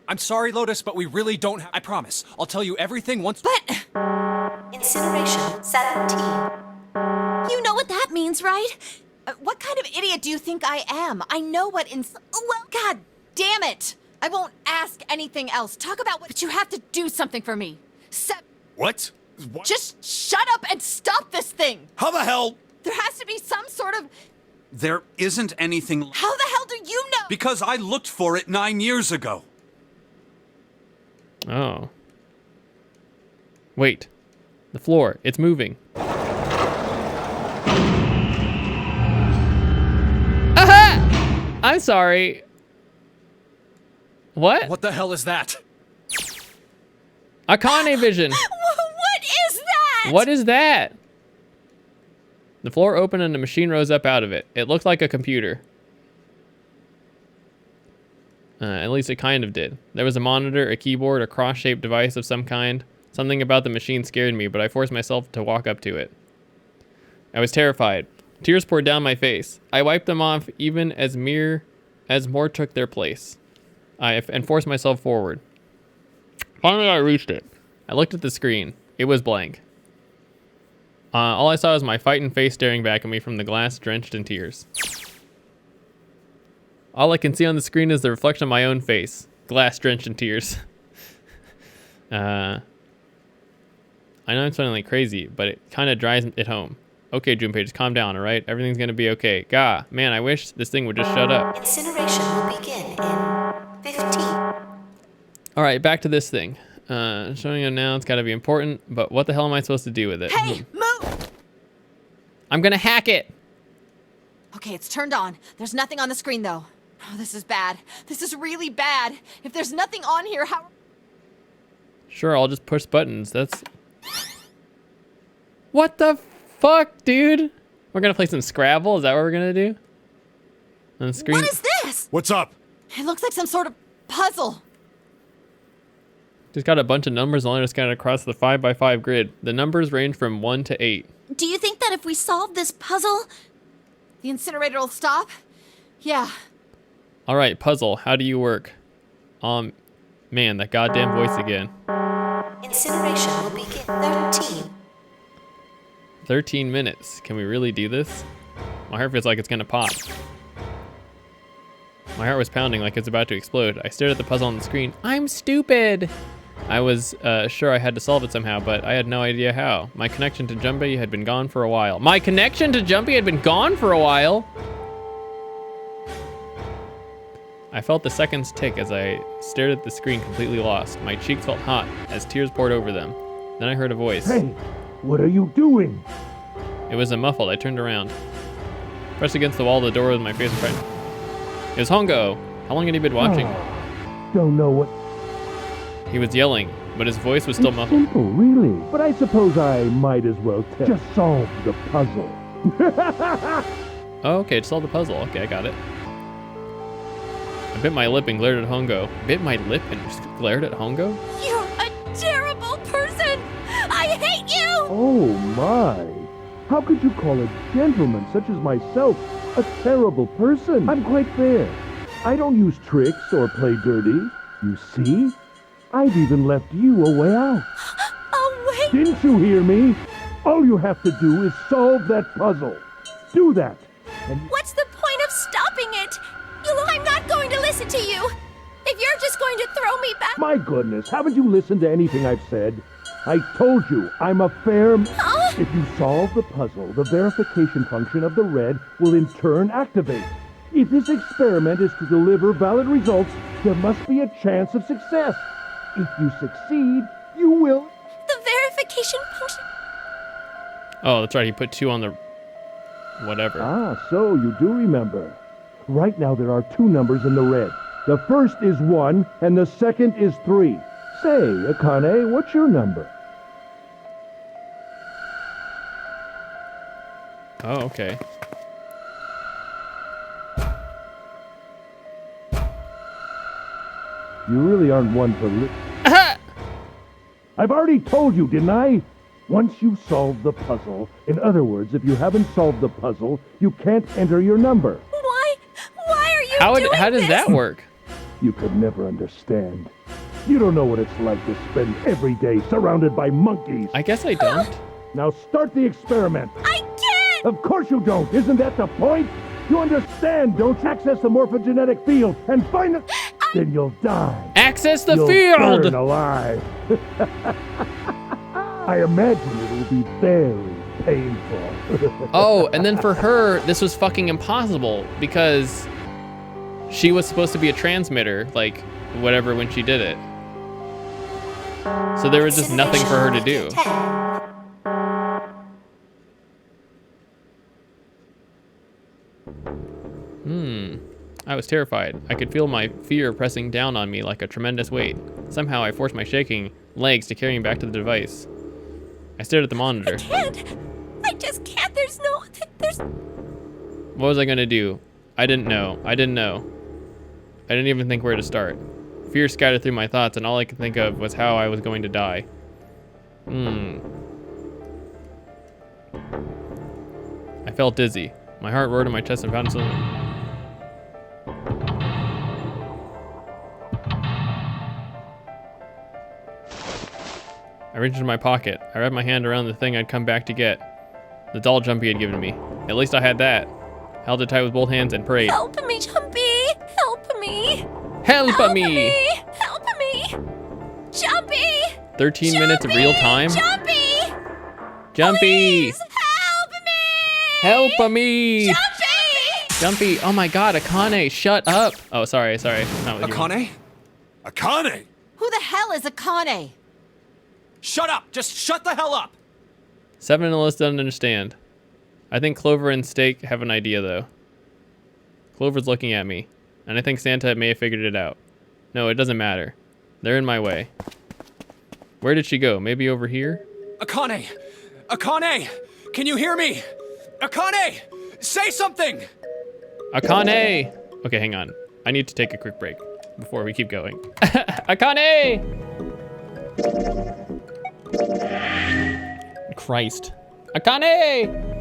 I'm sorry, Lotus, but we really don't have. I promise. I'll tell you everything once. But Incineration 17. You know what that means, right? what kind of idiot do you think I am? I know what well, God damn it! I won't ask anything else. Talk about what. But you have to do something for me. What? Just shut up and stop this thing! How the hell? There has to be some sort of. There isn't anything. How the hell do you know? Because I looked for it 9 years ago. Oh. Wait. The floor. It's moving. Aha! I'm sorry. What? What the hell is that? Akane vision. What is that? What is that? The floor opened and a machine rose up out of it. It looked like a computer. At least it kind of did. There was a monitor, a keyboard, a cross-shaped device of some kind. Something about the machine scared me, but I forced myself to walk up to it. I was terrified. Tears poured down my face. I wiped them off even as more took their place. And forced myself forward. Finally, I reached it. I looked at the screen. It was blank. All I saw was my fighting face staring back at me from the glass drenched in tears. All I can see on the screen is the reflection of my own face. Glass drenched in tears. I know I'm sounding like crazy, but it kind of drives it home. Okay, Junpei, just calm down, alright? Everything's gonna be okay. Gah, man, I wish this thing would just shut up. Incineration will begin in 15. Alright, back to this thing. Showing it now, it's gotta be important, but what the hell am I supposed to do with it? Hey, move! I'm gonna hack it! Okay, it's turned on. There's nothing on the screen, though. Oh, this is bad. This is really bad. If there's nothing on here, how... Sure, I'll just push buttons. That's... What the fuck, dude? We're gonna play some Scrabble? Is that what we're gonna do? On the screen? What is this? What's up? It looks like some sort of puzzle. Just got a bunch of numbers and just got across the 5x5 grid. The numbers range from 1 to 8. Do you think that if we solve this puzzle... The incinerator will stop? Yeah. Alright, puzzle. How do you work? Man, that goddamn voice again. Incineration will begin 13. 13 minutes. Can we really do this? My heart feels like it's gonna pop. My heart was pounding like it's about to explode. I stared at the puzzle on the screen. I'm stupid! I was sure I had to solve it somehow, but I had no idea how. My connection to Junpei had been gone for a while. My connection to Junpei had been gone for a while? I felt the seconds tick as I stared at the screen completely lost. My cheeks felt hot as tears poured over them. Then I heard a voice. Hey, what are you doing? It was muffled. I turned around. Pressed against the wall of the door with my face in front. It was Hongo. How long had he been watching? Don't know what... He was yelling, but his voice was still muffled. Simple, really. But I suppose I might as well tell. Just solve the puzzle. Oh, okay, to solve the puzzle. Okay, I got it. I bit my lip and glared at Hongo. Bit my lip and glared at Hongo? You're a terrible person! I hate you! Oh my. How could you call a gentleman such as myself a terrible person? I'm quite fair. I don't use tricks or play dirty. You see? I've even left you a way out. Oh, wait! Didn't you hear me? All you have to do is solve that puzzle. Do that. And What's the point of stopping it? I'm not going to listen to you. If you're just going to throw me back... my goodness, haven't you listened to anything I've said? I told you, I'm a fair... If you solve the puzzle, the verification function of the red will in turn activate. If this experiment is to deliver valid results, there must be a chance of success. If you succeed, you will... The verification function. Oh, that's right. He put 2 on the... whatever. Ah, so you do remember. Right now there are 2 numbers in the red. The first is 1, and the second is 3. Say, Akane, what's your number? Oh, okay. You really aren't one for I've already told you, didn't I? Once you solve the puzzle, in other words, if you haven't solved the puzzle, you can't enter your number. Why are you doing How does this? that work? You could never understand. You don't know what it's like to spend every day surrounded by monkeys. I guess I don't. Now start the experiment. I can't! Of course you don't. Isn't that the point? You understand, don't you? Access the morphogenetic field and find the... Then you'll die. Access the You'll field! burn alive. I imagine it will be very painful. Oh, and then for her, this was fucking impossible because she was supposed to be a transmitter, like, whatever, when she did it. So there was just nothing for her to do. I was terrified. I could feel my fear pressing down on me like a tremendous weight. Somehow I forced my shaking legs to carry me back to the device. I stared at the monitor. I can't. I just can't. There's... What was I gonna do? I didn't know. I didn't even think where to start. Fear scattered through my thoughts and all I could think of was how I was going to die. I felt dizzy. My heart roared in my chest and found something. I reached into my pocket. I wrapped my hand around the thing I'd come back to get. The doll Jumpy had given me. At least I had that. Held it tight with both hands and prayed. Help me, Jumpy! Help me! Help me! Help me! Jumpy! 13 minutes of real time? Jumpy! Jumpy! Please, help me! Help me! Jumpy! Jumpy! Oh my god, Akane, shut up! Oh, sorry. Not with you. Akane? Akane! Who the hell is Akane? Shut up! Just shut the hell up! 7 on the list doesn't understand. I think Clover and Steak have an idea, though. Clover's looking at me, and I think Santa may have figured it out. No, it doesn't matter. They're in my way. Where did she go? Maybe over here? Akane! Akane! Can you hear me? Akane! Say something! Akane! Okay, hang on. I need to take a quick break before we keep going. Akane! Christ. Akane!